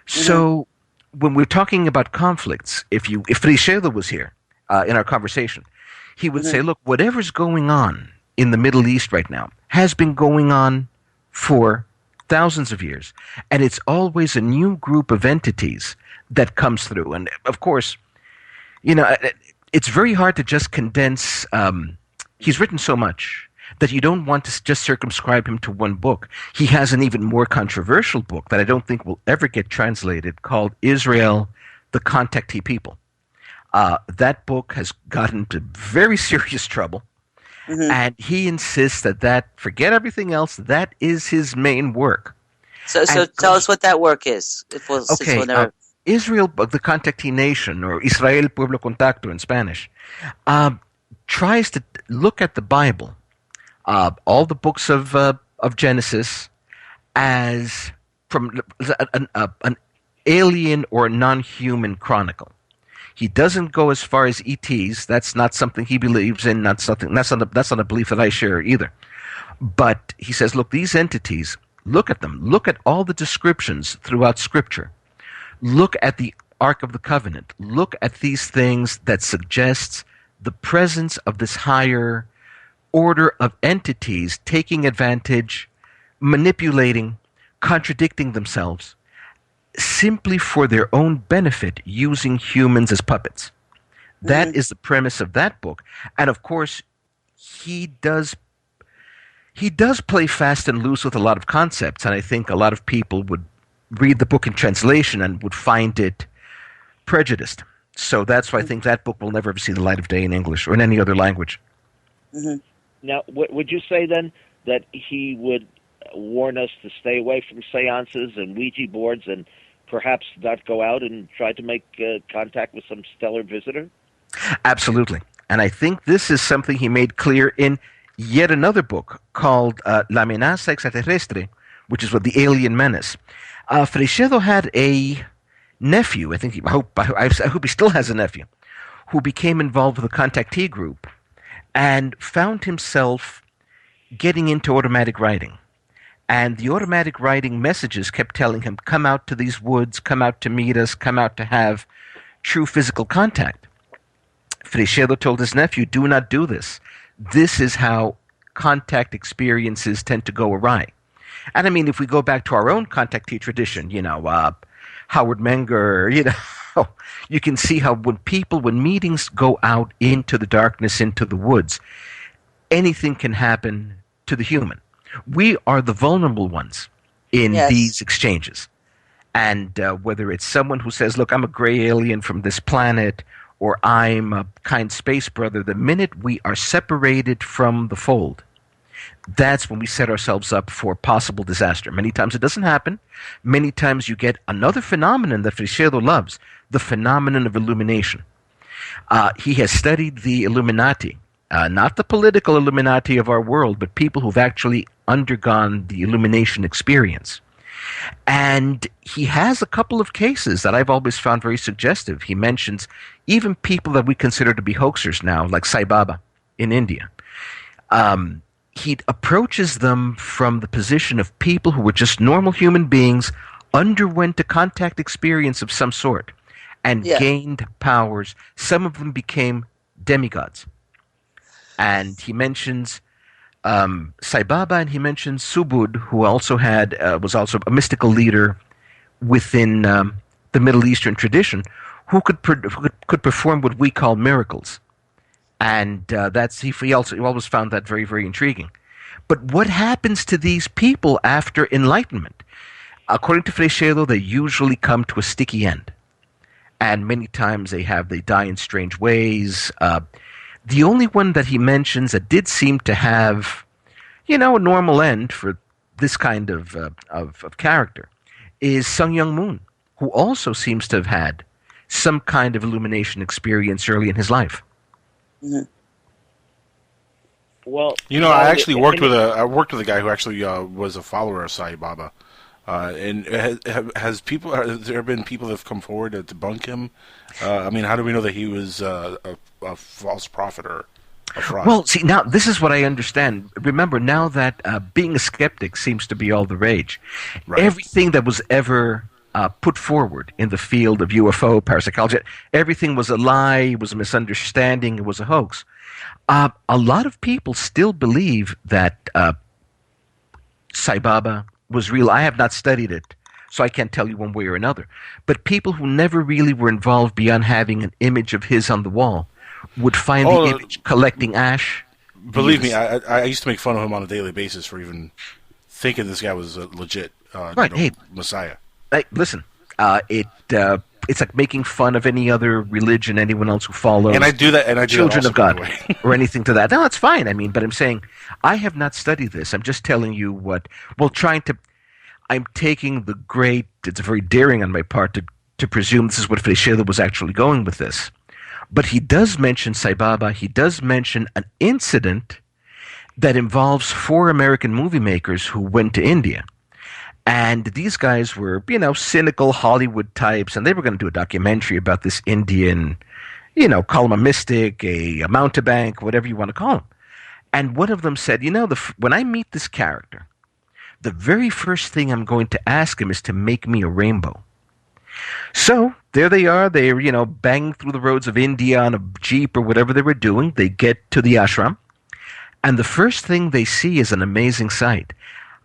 So when we're talking about conflicts, if Freixedo was here in our conversation, he would say, look, whatever's going on in the Middle East right now has been going on for thousands of years, and it's always a new group of entities that comes through. And of course, it's very hard to just condense. He's written so much that you don't want to just circumscribe him to one book. He has an even more controversial book that I don't think will ever get translated called Israel, the Contactee People. That book has gotten into very serious trouble, and he insists that forget everything else, that is his main work. So tell us what that work is. Israel, the Contactee Nation, or Israel Pueblo Contacto in Spanish, tries to look at the Bible, all the books of Genesis, as from an alien or non-human chronicle. He doesn't go as far as ETs. That's not something he believes in. That's not a belief that I share either. But he says, look, these entities, look at them. Look at all the descriptions throughout Scripture. Look at the Ark of the Covenant. Look at these things that suggests the presence of this higher order of entities taking advantage, manipulating, contradicting themselves, simply for their own benefit, using humans as puppets. That is the premise of that book. And of course, he does play fast and loose with a lot of concepts, and I think a lot of people would read the book in translation and would find it prejudiced. So that's why I think that book will never ever see the light of day in English or in any other language. Now, would you say then that he would warn us to stay away from seances and Ouija boards and perhaps not go out and try to make contact with some stellar visitor? Absolutely. And I think this is something he made clear in yet another book called La Amenaza Extraterrestre, which is what the alien menace. Freixedo had a nephew, I hope he still has a nephew, who became involved with the contactee group and found himself getting into automatic writing. And the automatic writing messages kept telling him, come out to these woods, come out to meet us, come out to have true physical contact. Freixedo told his nephew, do not do this. This is how contact experiences tend to go awry. And I mean, if we go back to our own contactee tradition, Howard Menger, you can see how when meetings go out into the darkness, into the woods, anything can happen to the human. We are the vulnerable ones in these exchanges. And whether it's someone who says, look, I'm a gray alien from this planet, or I'm a kind space brother, the minute we are separated from the fold, that's when we set ourselves up for possible disaster. Many times it doesn't happen. Many times you get another phenomenon that Freixedo loves, the phenomenon of illumination. He has studied the Illuminati, not the political Illuminati of our world, but people who've actually undergone the illumination experience. And he has a couple of cases that I've always found very suggestive. He mentions even people that we consider to be hoaxers now, like Sai Baba in India. He approaches them from the position of people who were just normal human beings, underwent a contact experience of some sort, and gained powers. Some of them became demigods. And he mentions Sai Baba, and he mentions Subud, who also was also a mystical leader within the Middle Eastern tradition, who could perform what we call miracles. And he always found that very, very intriguing. But what happens to these people after enlightenment? According to Freixedo, they usually come to a sticky end. And many times they die in strange ways. The only one that he mentions that did seem to have, a normal end for this kind of character is Sun Young Moon, who also seems to have had some kind of illumination experience early in his life. Mm-hmm. Well, I actually worked with a guy who actually was a follower of Sai Baba, and has there been people that have come forward to debunk him? How do we know that he was a false prophet or a fraud? Well, see, now this is what I understand. Remember, now that being a skeptic seems to be all the rage, right. Everything that was ever put forward in the field of UFO, parapsychology, everything was a lie, it was a misunderstanding, it was a hoax. A lot of people still believe that Sai Baba was real. I have not studied it, so I can't tell you one way or another. But people who never really were involved beyond having an image of his on the wall would find the image collecting ash. Believe me, I used to make fun of him on a daily basis for even thinking this guy was a legit Messiah. Hey, listen, it's like making fun of any other religion, anyone else who follows. And I do that, and I do Children that also, of God, or anything to that. No, that's fine. But I'm saying I have not studied this. I'm just telling you I'm taking the great. It's very daring on my part to presume this is what Freixedo was actually going with this. But he does mention Sai Baba. He does mention an incident that involves 4 American movie makers who went to India. And these guys were, cynical Hollywood types, and they were going to do a documentary about this Indian, call him a mystic, a mountebank, whatever you want to call him. And one of them said, when I meet this character, the very first thing I'm going to ask him is to make me a rainbow. So there they are. They're, banging through the roads of India on a jeep or whatever they were doing. They get to the ashram, and the first thing they see is an amazing sight.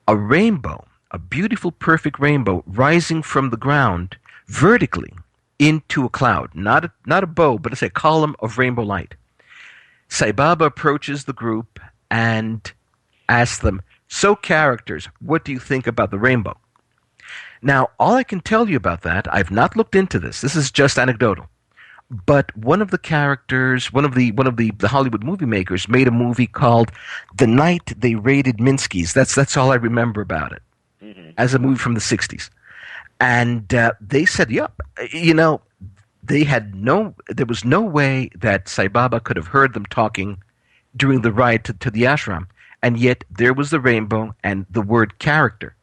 A rainbow. A beautiful, perfect rainbow rising from the ground vertically into a cloud. Not a bow, but it's a column of rainbow light. Sai Baba approaches the group and asks them, so characters, what do you think about the rainbow? Now, all I can tell you about that, I've not looked into this. This is just anecdotal. But one of the characters, one of the Hollywood movie makers made a movie called The Night They Raided Minsky's. That's all I remember about it. As a movie from the 60s. And they said, yep, there was no way that Sai Baba could have heard them talking during the ride to the ashram, and yet there was the rainbow and the word character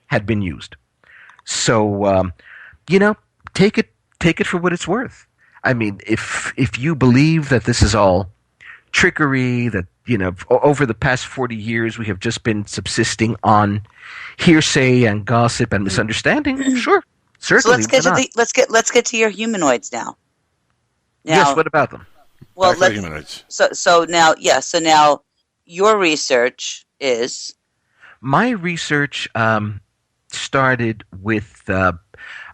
had been used. So, take it for what it's worth. I mean, if you believe that this is all trickery, that over the past 40 years we have just been subsisting on hearsay and gossip and misunderstanding, sure, certainly. So let's get to your humanoids now. Yes, what about them? Well, humanoids. So now your research is. My research started with.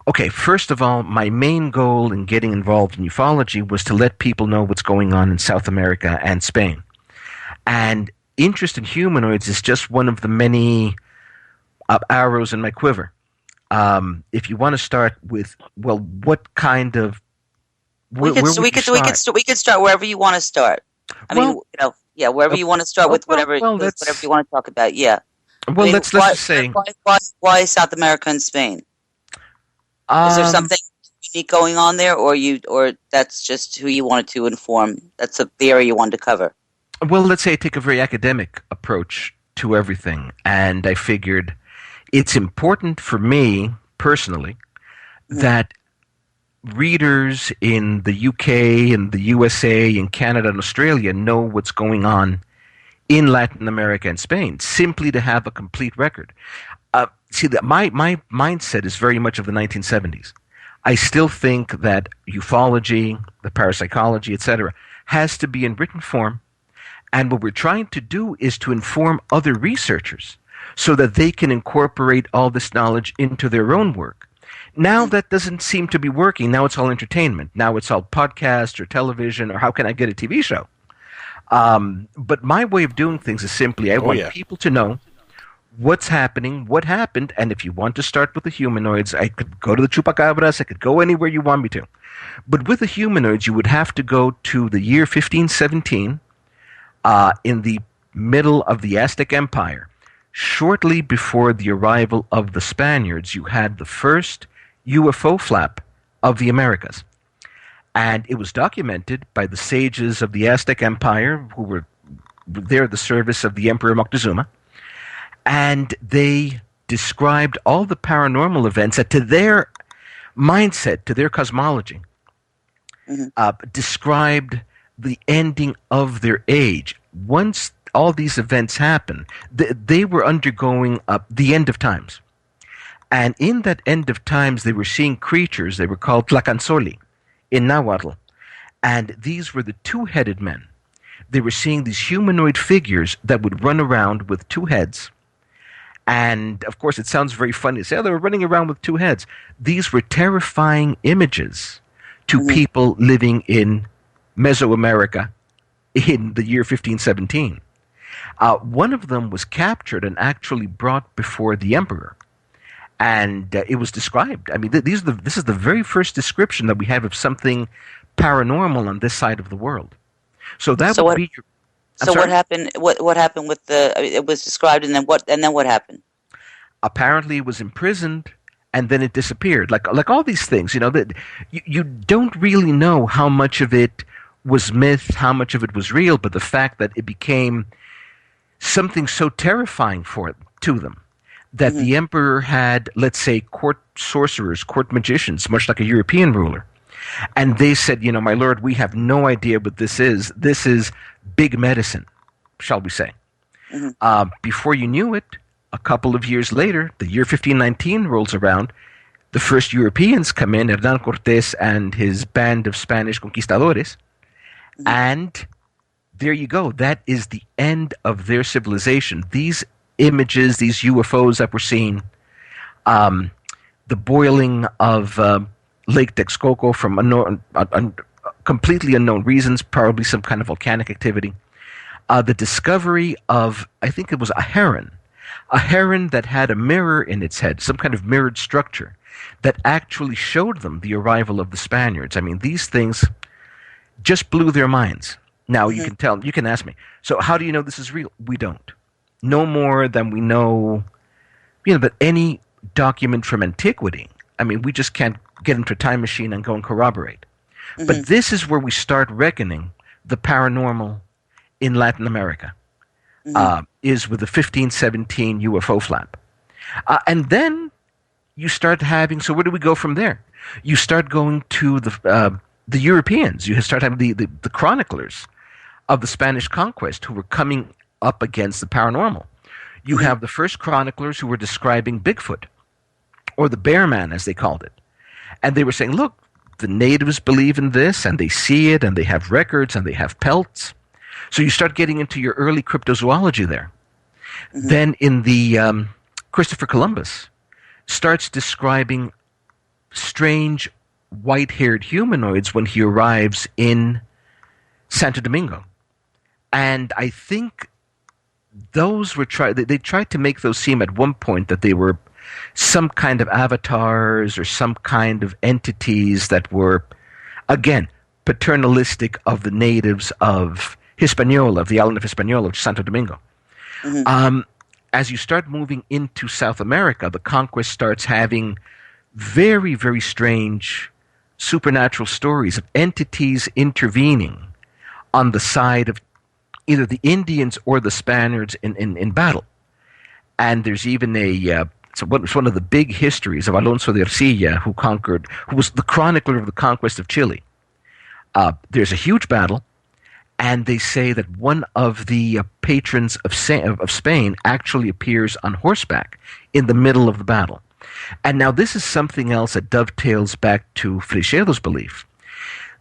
Okay, first of all, my main goal in getting involved in ufology was to let people know what's going on in South America and Spain. And interest in humanoids is just one of the many arrows in my quiver. If you want to start with, well, what kind of... We could start wherever you want to start. Wherever you want to start with whatever you want to talk about, yeah. Well, let's just say... Why South America and Spain? Is there something unique going on there, or that's just who you wanted to inform? That's the area you wanted to cover. Well, let's say I take a very academic approach to everything, and I figured it's important for me personally that readers in the UK and the USA and Canada and Australia know what's going on in Latin America and Spain, simply to have a complete record. My mindset is very much of the 1970s. I still think that ufology, the parapsychology, etc., has to be in written form, and what we're trying to do is to inform other researchers so that they can incorporate all this knowledge into their own work. Now that doesn't seem to be working. Now it's all entertainment. Now it's all podcast or television, or how can I get a TV show? But my way of doing things is simply I want people to know what's happening, what happened, and if you want to start with the humanoids, I could go to the chupacabras, I could go anywhere you want me to. But with the humanoids, you would have to go to the year 1517 in the middle of the Aztec Empire. Shortly before the arrival of the Spaniards, you had the first UFO flap of the Americas. And it was documented by the sages of the Aztec Empire who were there at the service of the Emperor Moctezuma. And they described all the paranormal events that, to their mindset, to their cosmology, described the ending of their age. Once all these events happened, they were undergoing the end of times. And in that end of times, they were seeing creatures. They were called Tlacanzoli in Nahuatl. And these were the two-headed men. They were seeing these humanoid figures that would run around with two heads. And, of course, it sounds very funny to say, oh, they were running around with two heads. These were terrifying images to people living in Mesoamerica in the year 1517. One of them was captured and actually brought before the emperor. And it was described. I mean, this is the very first description that we have of something paranormal on this side of the world. So that would be... what happened? What happened with the? It was described, and then what? And then what happened? Apparently, it was imprisoned, and then it disappeared. Like all these things, that you don't really know how much of it was myth, how much of it was real, but the fact that it became something so terrifying to them that the emperor had, let's say, court sorcerers, court magicians, much like a European ruler. And they said, my lord, we have no idea what this is. This is big medicine, shall we say. Before you knew it, a couple of years later, the year 1519 rolls around, the first Europeans come in, Hernán Cortés and his band of Spanish conquistadores, and there you go. That is the end of their civilization. These images, these UFOs that we're seeing, the boiling of Lake Texcoco from completely unknown reasons, probably some kind of volcanic activity. The discovery of, I think it was a heron that had a mirror in its head, some kind of mirrored structure that actually showed them the arrival of the Spaniards. I mean, these things just blew their minds. Now, you can ask me, so how do you know this is real? We don't. No more than we know, that any document from antiquity. I mean, we just can't get into a time machine and go and corroborate. But this is where we start reckoning the paranormal in Latin America, is with the 1517 UFO flap. And then you start having. So where do we go from there? You start going to the Europeans. You start having the chroniclers of the Spanish conquest who were coming up against the paranormal. You have the first chroniclers who were describing Bigfoot, or the bear man, as they called it. And they were saying, look, the natives believe in this, and they see it, and they have records, and they have pelts. So you start getting into your early cryptozoology there. Mm-hmm. Then in the Christopher Columbus starts describing strange white-haired humanoids when he arrives in Santo Domingo. And I think those were they tried to make those seem at one point that they were some kind of avatars or some kind of entities that were, again, paternalistic of the natives of Hispaniola, of the island of Hispaniola, which is Santo Domingo. Mm-hmm. As you start moving into South America, the conquest starts having very, very strange supernatural stories of entities intervening on the side of either the Indians or the Spaniards in battle. And there's even it's one of the big histories of Alonso de Ercilla, who was the chronicler of the conquest of Chile. There's a huge battle, and they say that one of the patrons of Spain actually appears on horseback in the middle of the battle. And now this is something else that dovetails back to Freixedo's belief,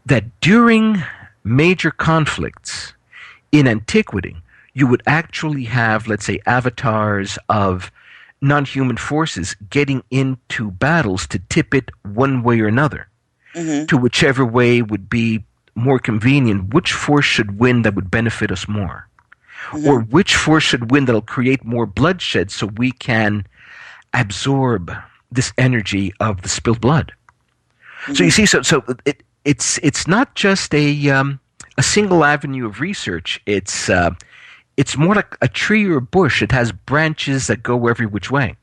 that during major conflicts in antiquity, you would actually have, let's say, avatars of non-human forces getting into battles to tip it one way or another, mm-hmm. to whichever way would be more convenient, which force should win that would benefit us more, mm-hmm. or which force should win that'll create more bloodshed so we can absorb this energy of the spilled blood. Mm-hmm. So you see, so it's not just a single avenue of research. It's more like a tree or a bush. It has branches that go every which way.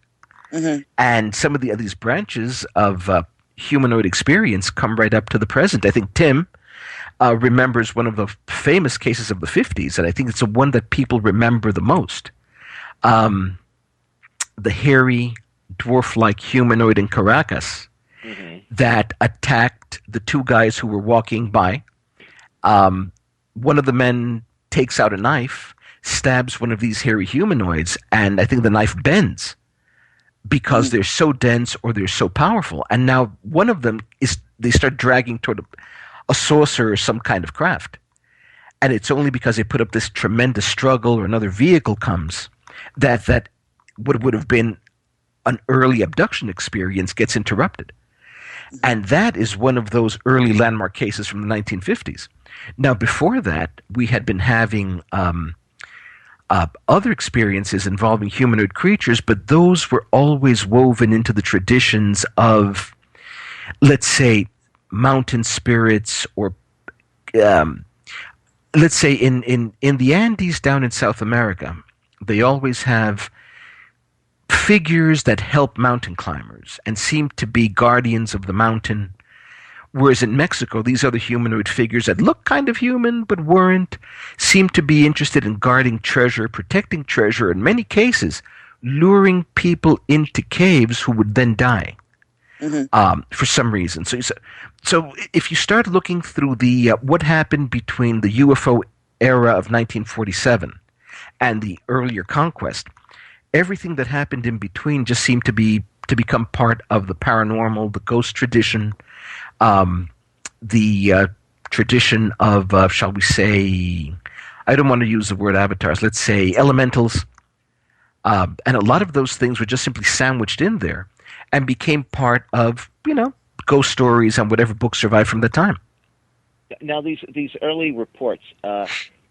Mm-hmm. And some of these branches of humanoid experience come right up to the present. I think Tim remembers one of the famous cases of the 50s, and I think it's the one that people remember the most. The hairy, dwarf-like humanoid in Caracas mm-hmm. that attacked the two guys who were walking by. One of the men takes out a knife, stabs one of these hairy humanoids, and I think the knife bends because they're so dense or they're so powerful. And now one of them they start dragging toward a saucer or some kind of craft. And it's only because they put up this tremendous struggle or another vehicle comes that would have been an early abduction experience gets interrupted. And that is one of those early landmark cases from the 1950s. Now, before that, we had been having other experiences involving humanoid creatures, but those were always woven into the traditions of, let's say, mountain spirits, or let's say in the Andes down in South America, they always have figures that help mountain climbers and seem to be guardians of the mountain. Whereas in Mexico, these other humanoid figures that look kind of human but weren't, seem to be interested in guarding treasure, protecting treasure, in many cases, luring people into caves who would then die mm-hmm. For some reason. So if you start looking through the what happened between the UFO era of 1947 and the earlier conquest, everything that happened in between just seemed to become part of the paranormal, the ghost tradition, the tradition of, shall we say, I don't want to use the word avatars, let's say elementals. And a lot of those things were just simply sandwiched in there and became part of, ghost stories and whatever books survived from the time. Now, these early reports,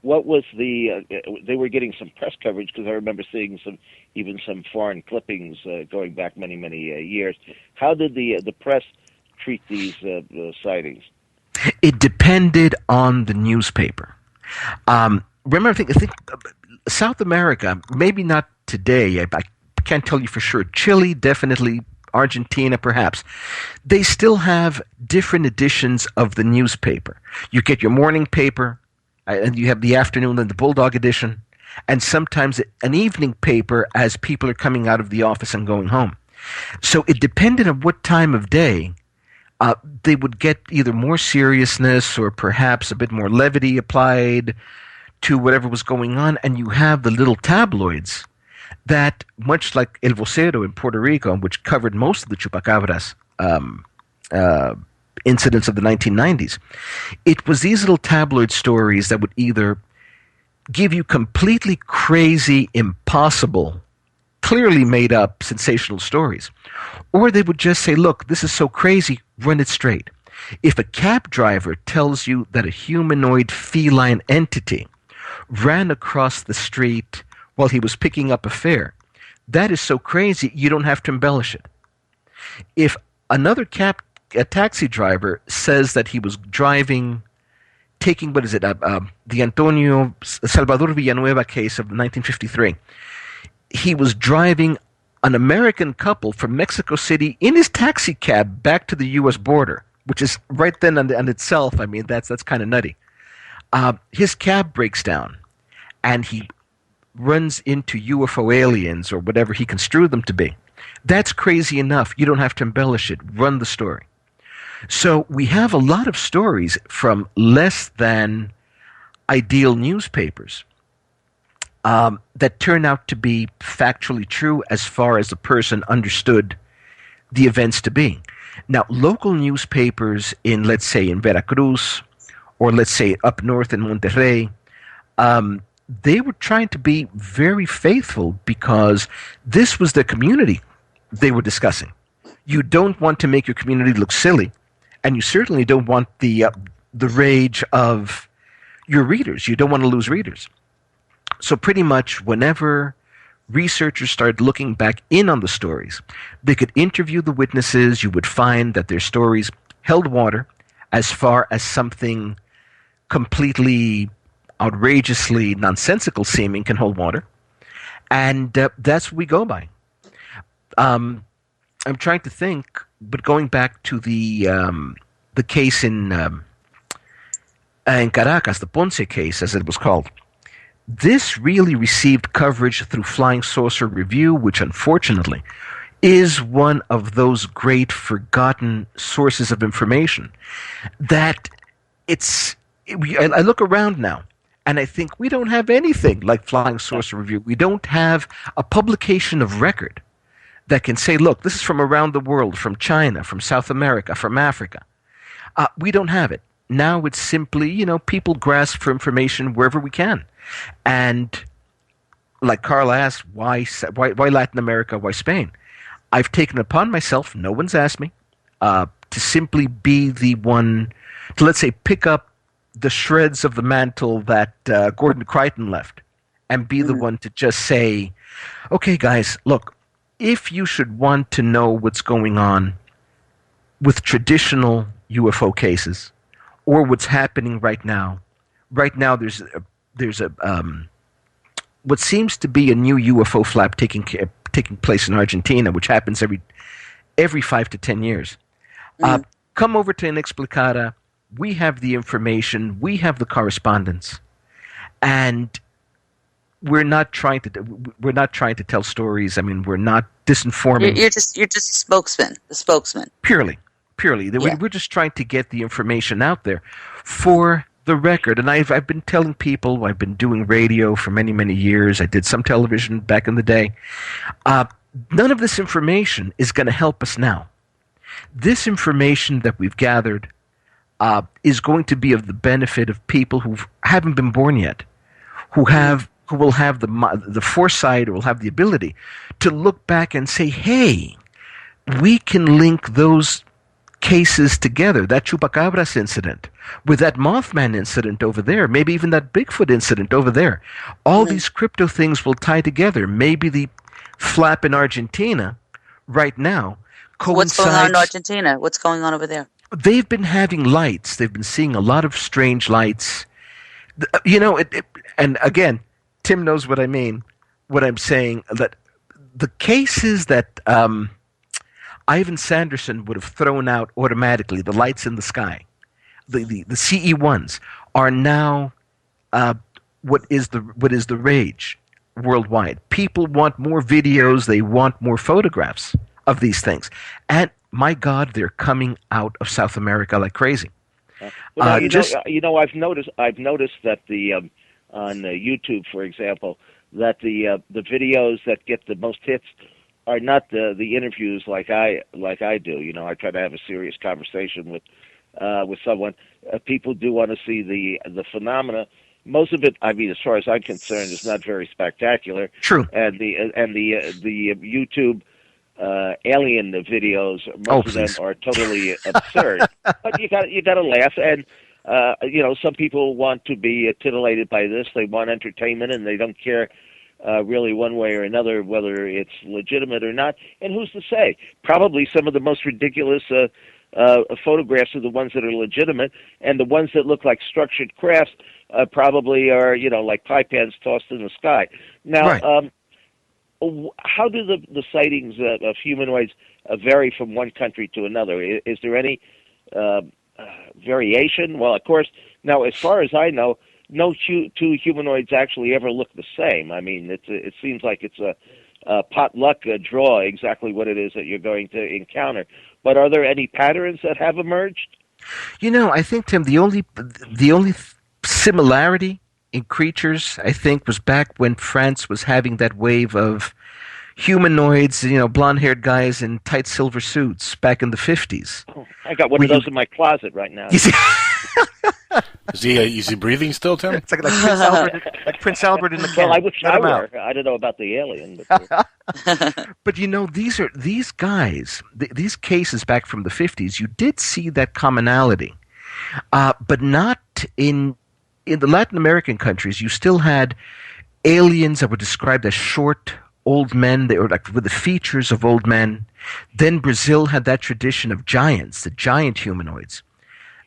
what was they were getting some press coverage, because I remember seeing some foreign clippings going back many, many years. How did the press treat these sightings? It depended on the newspaper. Remember, I think South America, maybe not today, I can't tell you for sure. Chile, definitely. Argentina, perhaps. They still have different editions of the newspaper. You get your morning paper, and you have the afternoon and the Bulldog edition, and sometimes an evening paper as people are coming out of the office and going home. So it depended on what time of day they would get either more seriousness or perhaps a bit more levity applied to whatever was going on. And you have the little tabloids that, much like El Vocero in Puerto Rico, which covered most of the chupacabras incidents of the 1990s, it was these little tabloid stories that would either give you completely crazy, impossible, clearly made up sensational stories, or they would just say, look, this is so crazy, run it straight. If a cab driver tells you that a humanoid feline entity ran across the street while he was picking up a fare, that is so crazy you don't have to embellish it. If another a taxi driver says that he was taking, the Antonio Salvador Villanueva case of 1953, he was driving an American couple from Mexico City in his taxi cab back to the U.S. border, which is right then on itself, I mean, that's kind of nutty. His cab breaks down, and he runs into UFO aliens or whatever he construed them to be. That's crazy enough. You don't have to embellish it. Run the story. So we have a lot of stories from less than ideal newspapers that turn out to be factually true as far as the person understood the events to be. Now, local newspapers in, let's say, in Veracruz, or let's say up north in Monterrey, they were trying to be very faithful because this was the community they were discussing. You don't want to make your community look silly, and you certainly don't want the rage of your readers. You don't want to lose readers. So pretty much whenever researchers started looking back in on the stories, they could interview the witnesses. You would find that their stories held water as far as something completely outrageously nonsensical seeming can hold water. And that's what we go by. I'm trying to think, but going back to the case in Caracas, the Ponce case, as it was called, this really received coverage through Flying Saucer Review, which unfortunately is one of those great forgotten sources of information that I look around now and I think we don't have anything like Flying Saucer Review. We don't have a publication of record that can say, look, this is from around the world, from China, from South America, from Africa. We don't have it. Now it's simply, people grasp for information wherever we can. And like Carla asked, why Latin America, why Spain? I've taken it upon myself, no one's asked me, to simply be the one to, let's say, pick up the shreds of the mantle that Gordon Crichton left and be the one to just say, okay, guys, look, if you should want to know what's going on with traditional UFO cases or what's happening right now there's a what seems to be a new UFO flap taking place in Argentina, which happens every 5 to 10 years. Come over to Inexplicada. We have the information. We have the correspondence, and we're not trying to tell stories. I mean, we're not disinforming. You're just the spokesman. Purely. Yeah. We're just trying to get the information out there for the record. And I've been telling people, I've been doing radio for many, many years. I did some television back in the day. None of this information is going to help us now. This information that we've gathered is going to be of the benefit of people who haven't been born yet, who will have the foresight or will have the ability to look back and say, hey, we can link those cases together, that Chupacabras incident with that Mothman incident over there, maybe even that Bigfoot incident over there. All these crypto things will tie together. Maybe the flap in Argentina right now coincides. What's going on in Argentina? What's going on over there? They've been having lights. They've been seeing a lot of strange lights. And again, Tim knows what I mean, what I'm saying, that the cases that Ivan Sanderson would have thrown out automatically, the lights in the sky, the CE1s, are now what is the rage worldwide. People want more videos. They want more photographs of these things. And my God, they're coming out of South America like crazy. Well, I've noticed that the on YouTube, for example, that the videos that get the most hits are not the interviews like I do. You know, I try to have a serious conversation with someone. People do want to see the phenomena. Most of it, I mean, as far as I'm concerned, is not very spectacular. True. And the YouTube alien videos, most of them are totally absurd. But you got to laugh, and some people want to be titillated by this. They want entertainment, and they don't care really one way or another whether it's legitimate or not. And who's to say? Probably some of the most ridiculous photographs are the ones that are legitimate, and the ones that look like structured crafts probably are, like pie pans tossed in the sky. Now, right. How do the sightings of humanoids vary from one country to another? Is there any variation? Well, of course, now as far as I know, no two humanoids actually ever look the same. I mean, it seems like it's a potluck draw exactly what it is that you're going to encounter. But are there any patterns that have emerged? I think, Tim, the only similarity in creatures, I think, was back when France was having that wave of humanoids, blonde-haired guys in tight silver suits back in the 50s. Oh, I got one of those in my closet right now. You see? Is he breathing still, Tim? It's like Prince Albert in the can. Well, I wish I were. I don't know about the alien. But these guys, these cases back from the 50s, you did see that commonality. But not in the Latin American countries. You still had aliens that were described as short, old men. They were like with the features of old men. Then Brazil had that tradition of giants, the giant humanoids,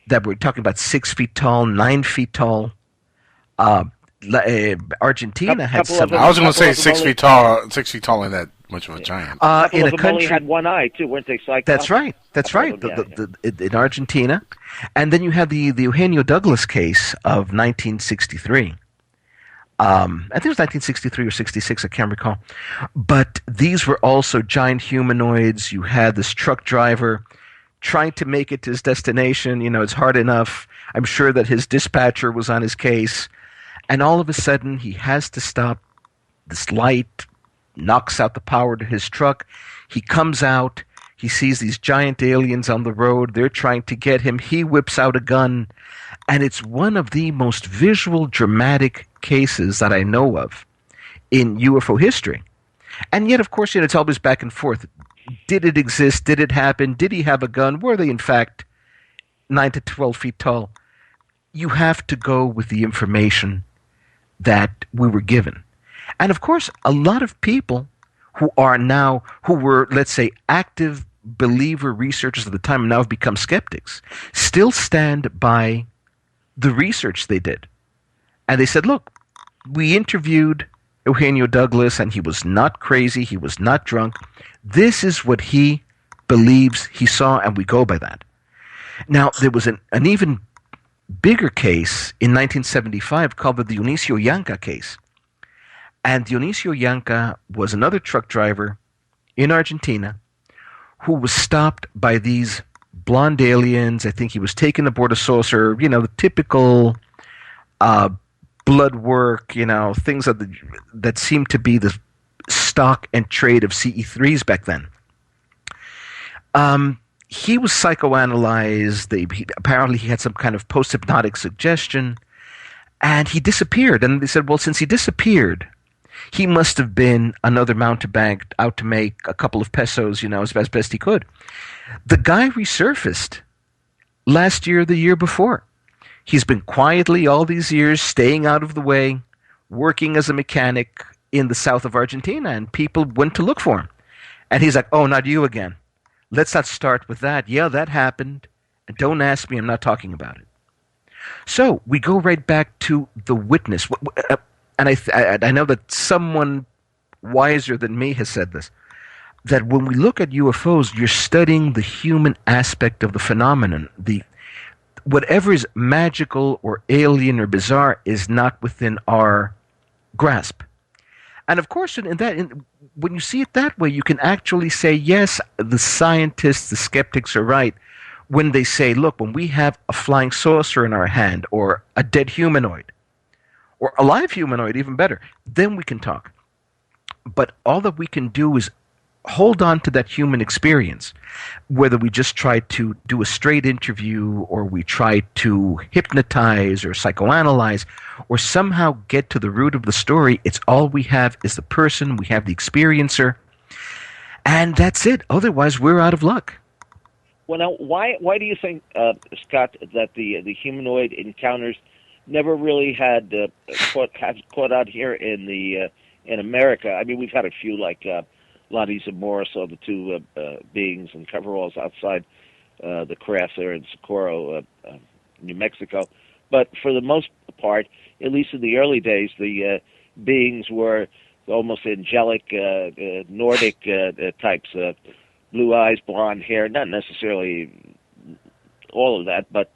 that we're talking about 6 feet tall, 9 feet tall. Argentina had some. I was going to say 6 feet tall. 6 feet tall ain't that much of a giant. In a country only had one eye too, weren't they? That's right. That's right. In Argentina, and then you have the Eugenio Douglas case of 1963. I think it was 1963 or 66. I can't recall. But these were also giant humanoids. You had this truck driver trying to make it to his destination. It's hard enough. I'm sure that his dispatcher was on his case. And all of a sudden, he has to stop. This light knocks out the power to his truck. He comes out. He sees these giant aliens on the road. They're trying to get him. He whips out a gun. And it's one of the most visual, dramatic cases that I know of in UFO history. And yet, of course, it's always back and forth. Did it exist? Did it happen? Did he have a gun? Were they, in fact, 9 to 12 feet tall? You have to go with the information that we were given. And, of course, a lot of people who were, let's say, active believer researchers at the time and now have become skeptics, still stand by the research they did. And they said, look, we interviewed Eugenio Douglas, and he was not crazy, he was not drunk. This is what he believes he saw, and we go by that. Now, there was an even bigger case in 1975 called the Dionisio Yanca case. And Dionisio Yanca was another truck driver in Argentina who was stopped by these blonde aliens. I think he was taken aboard a saucer, the typical blood work, things that seemed to be the stock and trade of CE3s back then. He was psychoanalyzed. Apparently he had some kind of post-hypnotic suggestion, and he disappeared. And they said, well, since he disappeared, he must have been another mountebank out to make a couple of pesos, as best he could. The guy resurfaced last year, the year before. He's been quietly all these years, staying out of the way, working as a mechanic in the south of Argentina, and people went to look for him. And he's like, oh, not you again. Let's not start with that. Yeah, that happened. And don't ask me, I'm not talking about it. So we go right back to the witness. And I know that someone wiser than me has said this, that when we look at UFOs, you're studying the human aspect of the phenomenon. Whatever is magical or alien or bizarre is not within our grasp. And of course, when you see it that way, you can actually say, yes, the scientists, the skeptics are right when they say, look, when we have a flying saucer in our hand, or a dead humanoid, or a live humanoid, even better, then we can talk. But all that we can do is hold on to that human experience, whether we just try to do a straight interview, or we try to hypnotize or psychoanalyze, or somehow get to the root of the story. It's all we have is the person, we have the experiencer, and that's it. Otherwise, we're out of luck. Well, now, why do you think, Scott, that the humanoid encounters never really had caught out here in America? I mean, we've had a few, like Lottie Zamora saw the two beings in coveralls outside the craft there in Socorro, New Mexico. But for the most part, at least in the early days, the beings were almost angelic, Nordic types, blue eyes, blonde hair, not necessarily all of that, but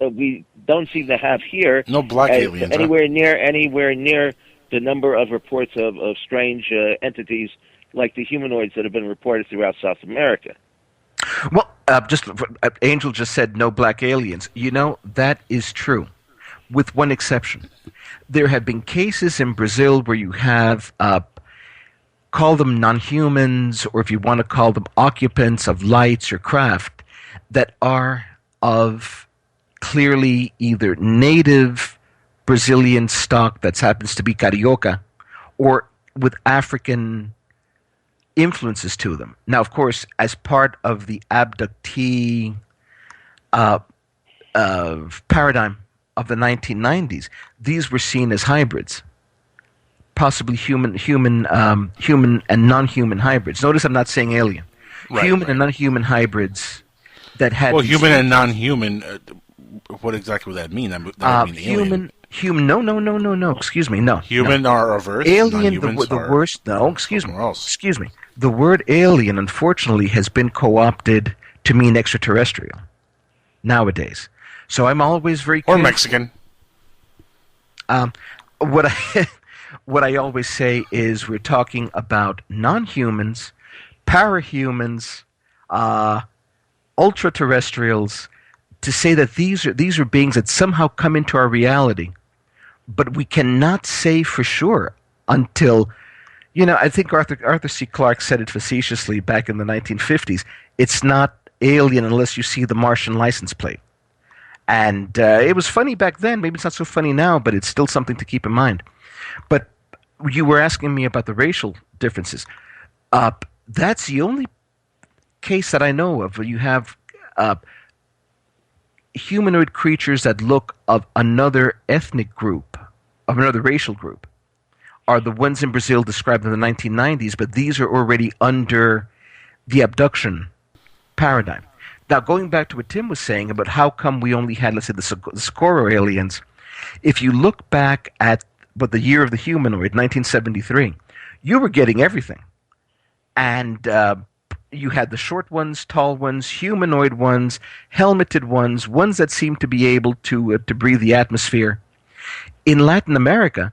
we don't seem to have here no black aliens anywhere near the number of reports of strange entities like the humanoids that have been reported throughout South America. Well, Angel just said no black aliens. You know, that is true, with one exception. There have been cases in Brazil where you have, call them non-humans, or if you want to call them occupants of lights or craft, that are of clearly either native Brazilian stock that happens to be carioca, or with African influences to them. Now, of course, as part of the abductee paradigm of the 1990s, these were seen as hybrids, possibly human and non-human hybrids. Notice I'm not saying alien. Human and non-human hybrids that had... Well, human and non-human, what exactly would that mean? That would mean alien. No. Excuse me, no. Human are of Earth. Alien, the worst... No, excuse me. The word alien, unfortunately, has been co-opted to mean extraterrestrial nowadays. So I'm always very careful. Or Mexican. What I always say is we're talking about non-humans, parahumans, ultra-terrestrials, to say that these are beings that somehow come into our reality, but we cannot say for sure until, I think Arthur C. Clarke said it facetiously back in the 1950s, it's not alien unless you see the Martian license plate. And it was funny back then, maybe it's not so funny now, but it's still something to keep in mind. But you were asking me about the racial differences. That's the only case that I know of where you have humanoid creatures that look of another ethnic group, of another racial group, are the ones in Brazil described in the 1990s, but these are already under the abduction paradigm. Now, going back to what Tim was saying about how come we only had, let's say, the Socorro aliens, if you look back at the year of the humanoid, 1973, you were getting everything. And you had the short ones, tall ones, humanoid ones, helmeted ones that seemed to be able to breathe the atmosphere. In Latin America,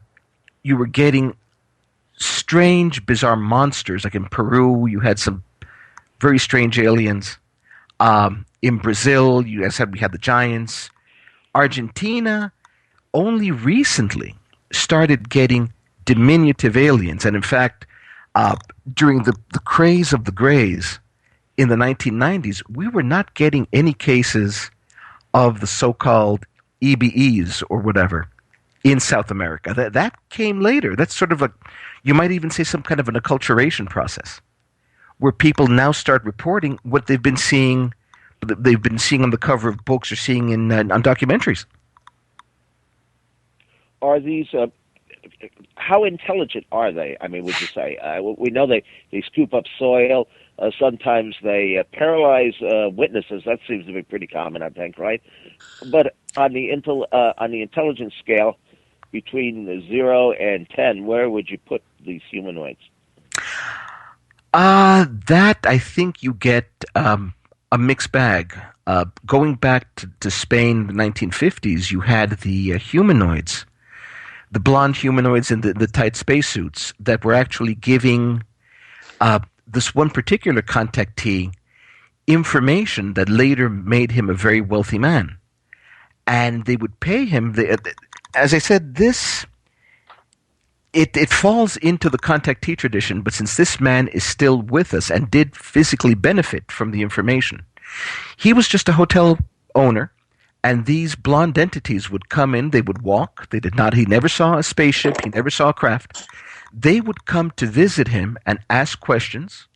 you were getting strange, bizarre monsters. Like in Peru, you had some very strange aliens. In Brazil, you guys said we had the giants. Argentina only recently started getting diminutive aliens. And in fact, during the craze of the Greys in the 1990s, we were not getting any cases of the so-called EBEs or whatever in South America. That came later. That's sort of like, you might even say, some kind of an acculturation process, where people now start reporting what they've been seeing on the cover of books or seeing on documentaries. Are these how intelligent are they? I mean, would you say? We know they scoop up soil. Sometimes they paralyze witnesses. That seems to be pretty common, I think, right? But on the intelligence scale, between 0 and 10, where would you put these humanoids? That I think you get a mixed bag. Going back to Spain in the 1950s, you had the humanoids the blonde humanoids in the tight spacesuits that were actually giving this one particular contactee information that later made him a very wealthy man. And they would pay him. As I said, it falls into the contactee tradition, but since this man is still with us and did physically benefit from the information, he was just a hotel owner, and these blonde entities would come in, they would walk, he never saw a spaceship, he never saw a craft. They would come to visit him and ask questions,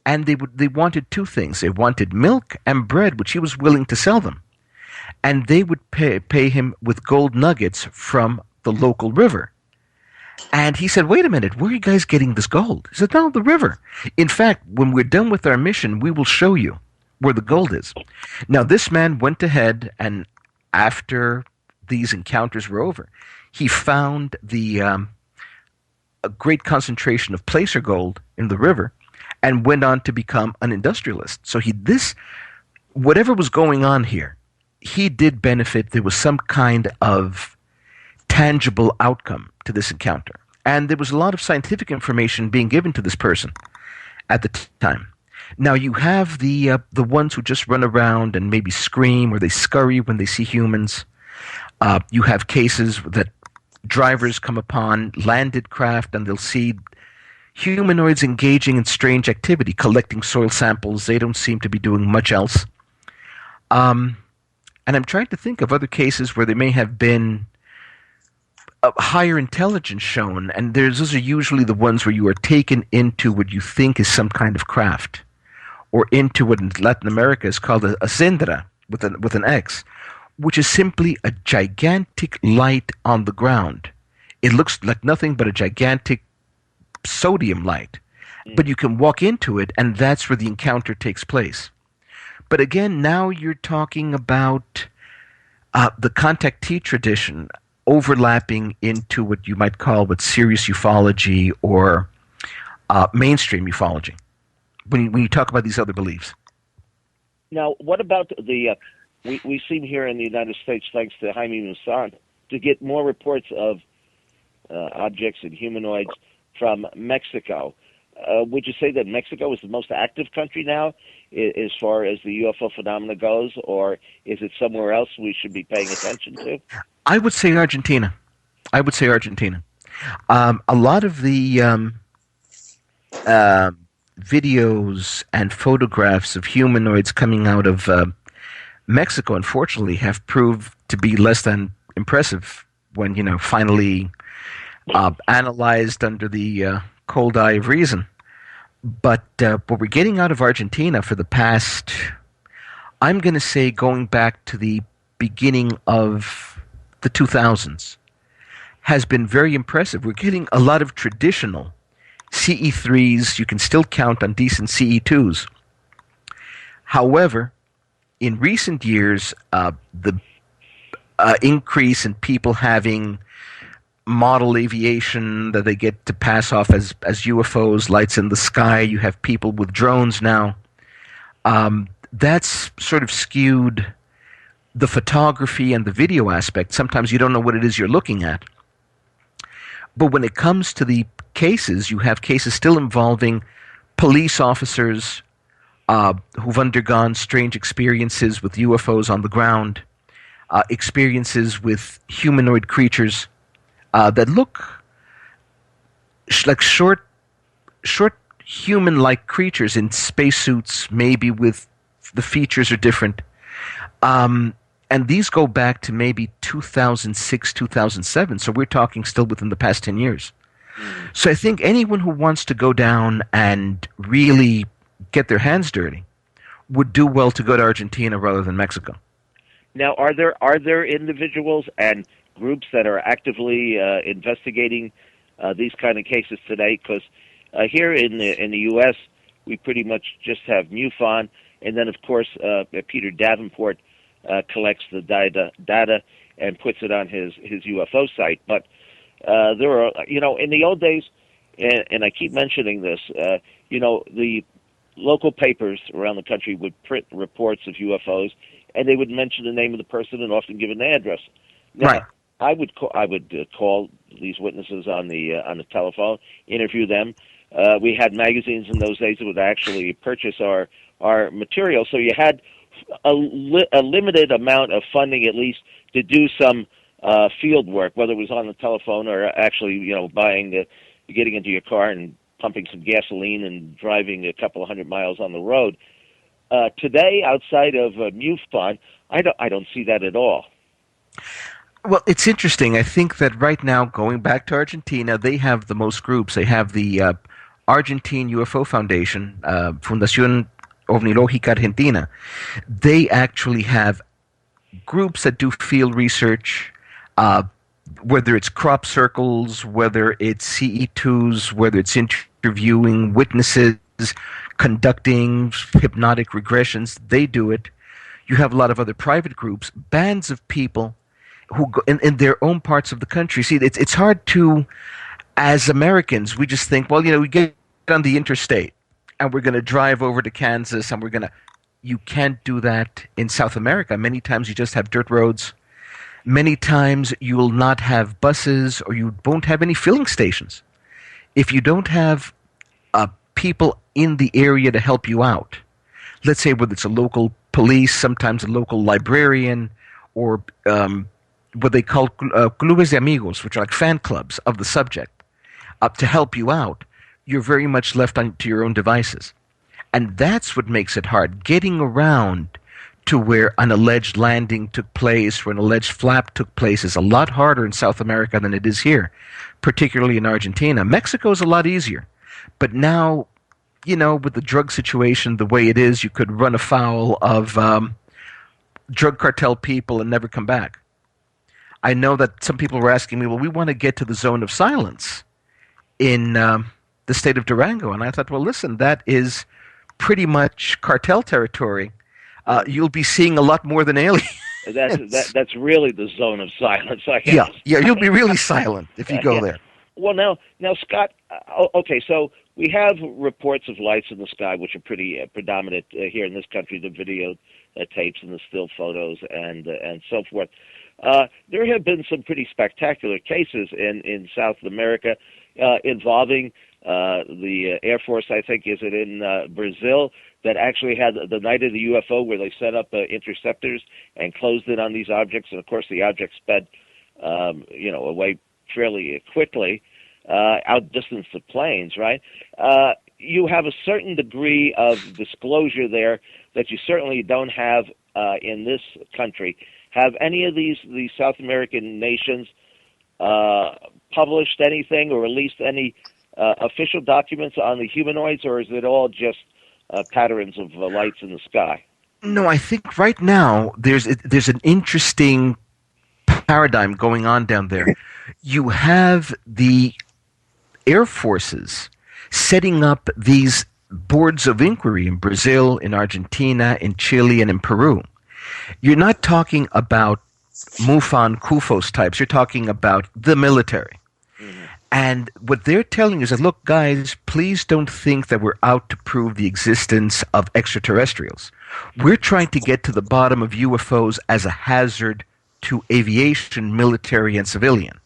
and they wanted two things. They wanted milk and bread, which he was willing to sell them. And they would pay him with gold nuggets from the local river. And he said, wait a minute, where are you guys getting this gold? He said, no, the river. In fact, when we're done with our mission, we will show you where the gold is. Now, this man went ahead, and after these encounters were over, he found a great concentration of placer gold in the river and went on to become an industrialist. So whatever was going on here, he did benefit. There was some kind of tangible outcome to this encounter. And there was a lot of scientific information being given to this person at the time. Now, you have the ones who just run around and maybe scream or they scurry when they see humans. You have cases that drivers come upon landed craft and they'll see humanoids engaging in strange activity, collecting soil samples. They don't seem to be doing much else. And I'm trying to think of other cases where there may have been a higher intelligence shown, and those are usually the ones where you are taken into what you think is some kind of craft, or into what in Latin America is called a sendra with an X, which is simply a gigantic light on the ground. It looks like nothing but a gigantic sodium light, but you can walk into it, and that's where the encounter takes place. But again, now you're talking about the contactee tradition overlapping into what you might call serious ufology or mainstream ufology, when you talk about these other beliefs. Now, what about we seem here in the United States, thanks to Jaime Maussan, to get more reports of objects and humanoids from Mexico. Would you say that Mexico is the most active country now as far as the UFO phenomena goes, or is it somewhere else we should be paying attention to? I would say Argentina. A lot of the videos and photographs of humanoids coming out of Mexico, unfortunately, have proved to be less than impressive when, finally analyzed under the cold eye of reason. But what we're getting out of Argentina for the past, I'm going to say going back to the beginning of the 2000s, has been very impressive. We're getting a lot of traditional CE3s. You can still count on decent CE2s. However, in recent years, the increase in people having model aviation that they get to pass off as UFOs, lights in the sky. You have people with drones now. That's sort of skewed the photography and the video aspect. Sometimes you don't know what it is you're looking at. But when it comes to the cases, you have cases still involving police officers who've undergone strange experiences with UFOs on the ground, experiences with humanoid creatures that look like short human-like creatures in spacesuits, maybe with the features are different. And these go back to maybe 2006, 2007, so we're talking still within the past 10 years. So I think anyone who wants to go down and really get their hands dirty would do well to go to Argentina rather than Mexico. Now, are there individuals and groups that are actively investigating these kind of cases today? Because here in the U.S., we pretty much just have MUFON, and then, of course, Peter Davenport collects the data and puts it on his UFO site. But there are, in the old days, and I keep mentioning this, the local papers around the country would print reports of UFOs, and they would mention the name of the person and often give an address. Now, right. I would call these witnesses on the telephone, interview them. We had magazines in those days that would actually purchase our material, so you had a limited amount of funding, at least, to do some field work, whether it was on the telephone or actually, getting into your car and pumping some gasoline and driving a couple of 100 miles on the road. Today, outside of MUFON, I don't see that at all. Well, it's interesting. I think that right now, going back to Argentina, they have the most groups. They have the Argentine UFO Foundation, Fundación Ovnilógica Argentina. They actually have groups that do field research, whether it's crop circles, whether it's CE2s, whether it's interviewing witnesses, conducting hypnotic regressions. They do it. You have a lot of other private groups, bands of people who go in their own parts of the country. See, it's hard to, as Americans, we just think, well, we get on the interstate and we're going to drive over to Kansas and you can't do that in South America. Many times you just have dirt roads. Many times you will not have buses, or you won't have any filling stations. If you don't have people in the area to help you out, let's say whether it's a local police, sometimes a local librarian, or what they call clubes de amigos, which are like fan clubs of the subject, to help you out, you're very much left to your own devices. And that's what makes it hard. Getting around to where an alleged landing took place, where an alleged flap took place, is a lot harder in South America than it is here, particularly in Argentina. Mexico is a lot easier. But now, with the drug situation the way it is, you could run afoul of drug cartel people and never come back. I know that some people were asking me, well, we want to get to the zone of silence in the state of Durango. And I thought, well, listen, that is pretty much cartel territory. You'll be seeing a lot more than aliens. That's really the zone of silence, I guess. Yeah, you'll be really silent if you go there. Well, now, Scott, okay, so we have reports of lights in the sky, which are pretty predominant here in this country, the video tapes and the still photos and so forth. There have been some pretty spectacular cases in South America involving the Air Force, I think, is it in Brazil, that actually had the night of the UFO where they set up interceptors and closed in on these objects, and of course the objects sped, away fairly quickly, outdistanced the planes, right? You have a certain degree of disclosure there that you certainly don't have in this country. Have any of these South American nations published anything or released any official documents on the humanoids, or is it all just patterns of lights in the sky? No, I think right now there's an interesting paradigm going on down there. You have the air forces setting up these boards of inquiry in Brazil, in Argentina, in Chile, and in Peru. You're not talking about MUFON, CUFOS types. You're talking about the military. And what they're telling you is that, look, guys, please don't think that we're out to prove the existence of extraterrestrials. We're trying to get to the bottom of UFOs as a hazard to aviation, military, and civilian.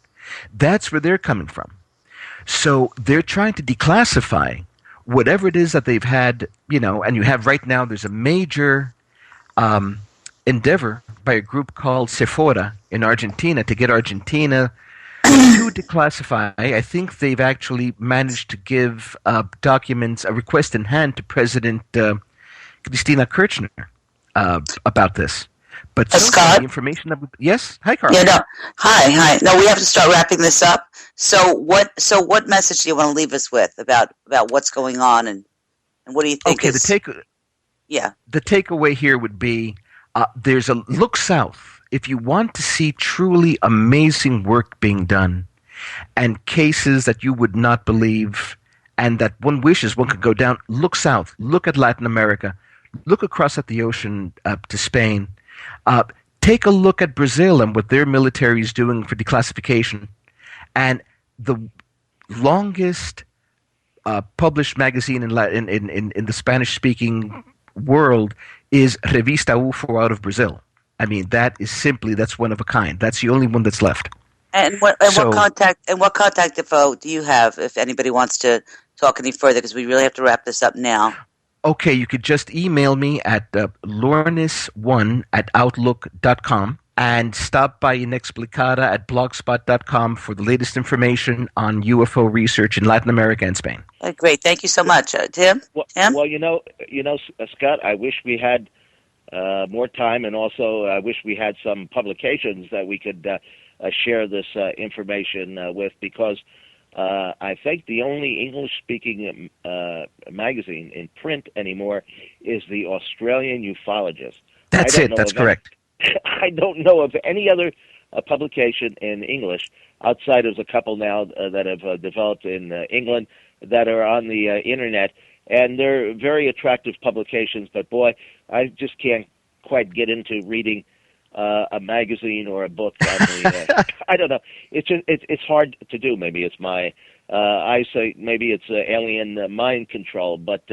That's where they're coming from. So they're trying to declassify whatever it is that they've had, and you have right now, there's a major endeavor by a group called Sephora in Argentina to get Argentina to declassify. I think they've actually managed to give documents, a request in hand to President Cristina Kirchner about this. But Scott? The information that yes? Hi, Carla. Yeah, no. Hi. No, we have to start wrapping this up. So what message do you want to leave us with about what's going on and what do you think is... The takeaway here would be there's a look south. If you want to see truly amazing work being done and cases that you would not believe and that one wishes one could go down, look south. Look at Latin America. Look across at the ocean to Spain. Take a look at Brazil and what their military is doing for declassification. And the longest published magazine in the Spanish-speaking world is Revista UFO out of Brazil. I mean, that's one of a kind. That's the only one that's left. And what contact info do you have if anybody wants to talk any further? Because we really have to wrap this up now. Okay, you could just email me at lornis1@outlook.com and stop by Inexplicada at blogspot.com for the latest information on UFO research in Latin America and Spain. Great, thank you so much, Tim. Tim? Well, Scott, I wish we had more time, and also I wish we had some publications that we could share this information with, because I think the only English-speaking magazine in print anymore is the Australian Ufologist. That's it. That's correct. I don't know of any other publication in English outside of a couple now that have developed in England that are on the internet, and they're very attractive publications. But boy, I just can't quite get into reading a magazine or a book on the I don't know. It's hard to do. Maybe it's my eyesight. Maybe it's alien mind control. But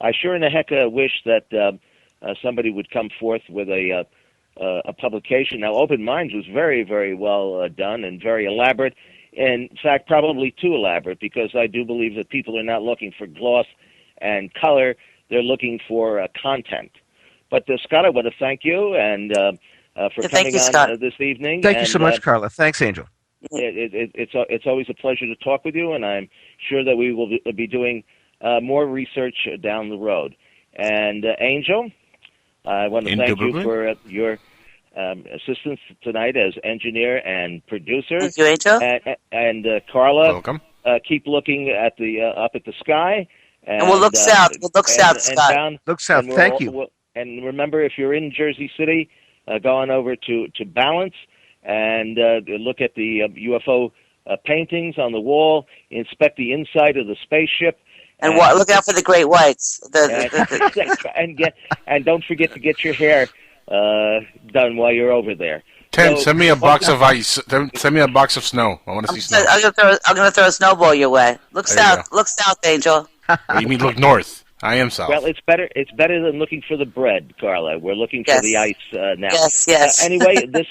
I sure in the heck wish that somebody would come forth with a publication. Now, Open Minds was very, very well done and very elaborate. In fact, probably too elaborate, because I do believe that people are not looking for gloss and color. They're looking for content. But Scott, I want to thank you and for coming on this evening. Thank you so much, Carla. Thanks, Angel. It's always a pleasure to talk with you, and I'm sure that we will be doing more research down the road. And Angel, I want to thank you for your assistance tonight as engineer and producer. Thank you, Angel. And Carla, welcome. Keep looking at the up at the sky. And we'll look south. We'll look south, Scott. Down, look south. Thank you. And remember, if you're in Jersey City, go on over to Balance and look at the UFO paintings on the wall. Inspect the inside of the spaceship. And look out for the great whites. And don't forget to get your hair done while you're over there. Tim, send me a box of ice. Send me a box of snow. I want to see snow. I'm going to throw a snowball your way. Look south. Look south, Angel. You mean look north? I am south. Well, it's better than looking for the bread, Carla. We're looking for the ice now. Yes. Anyway, this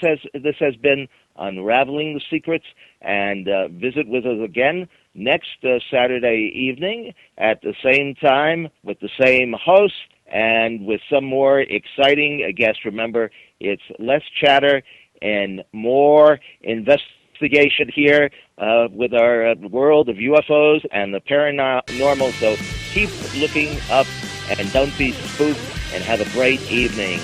has been Unraveling the Secrets, and visit with us again next Saturday evening at the same time with the same host and with some more exciting guests. Remember, it's less chatter and more investigation here with our world of UFOs and the paranormal. So keep looking up and don't be spooked, and have a great evening.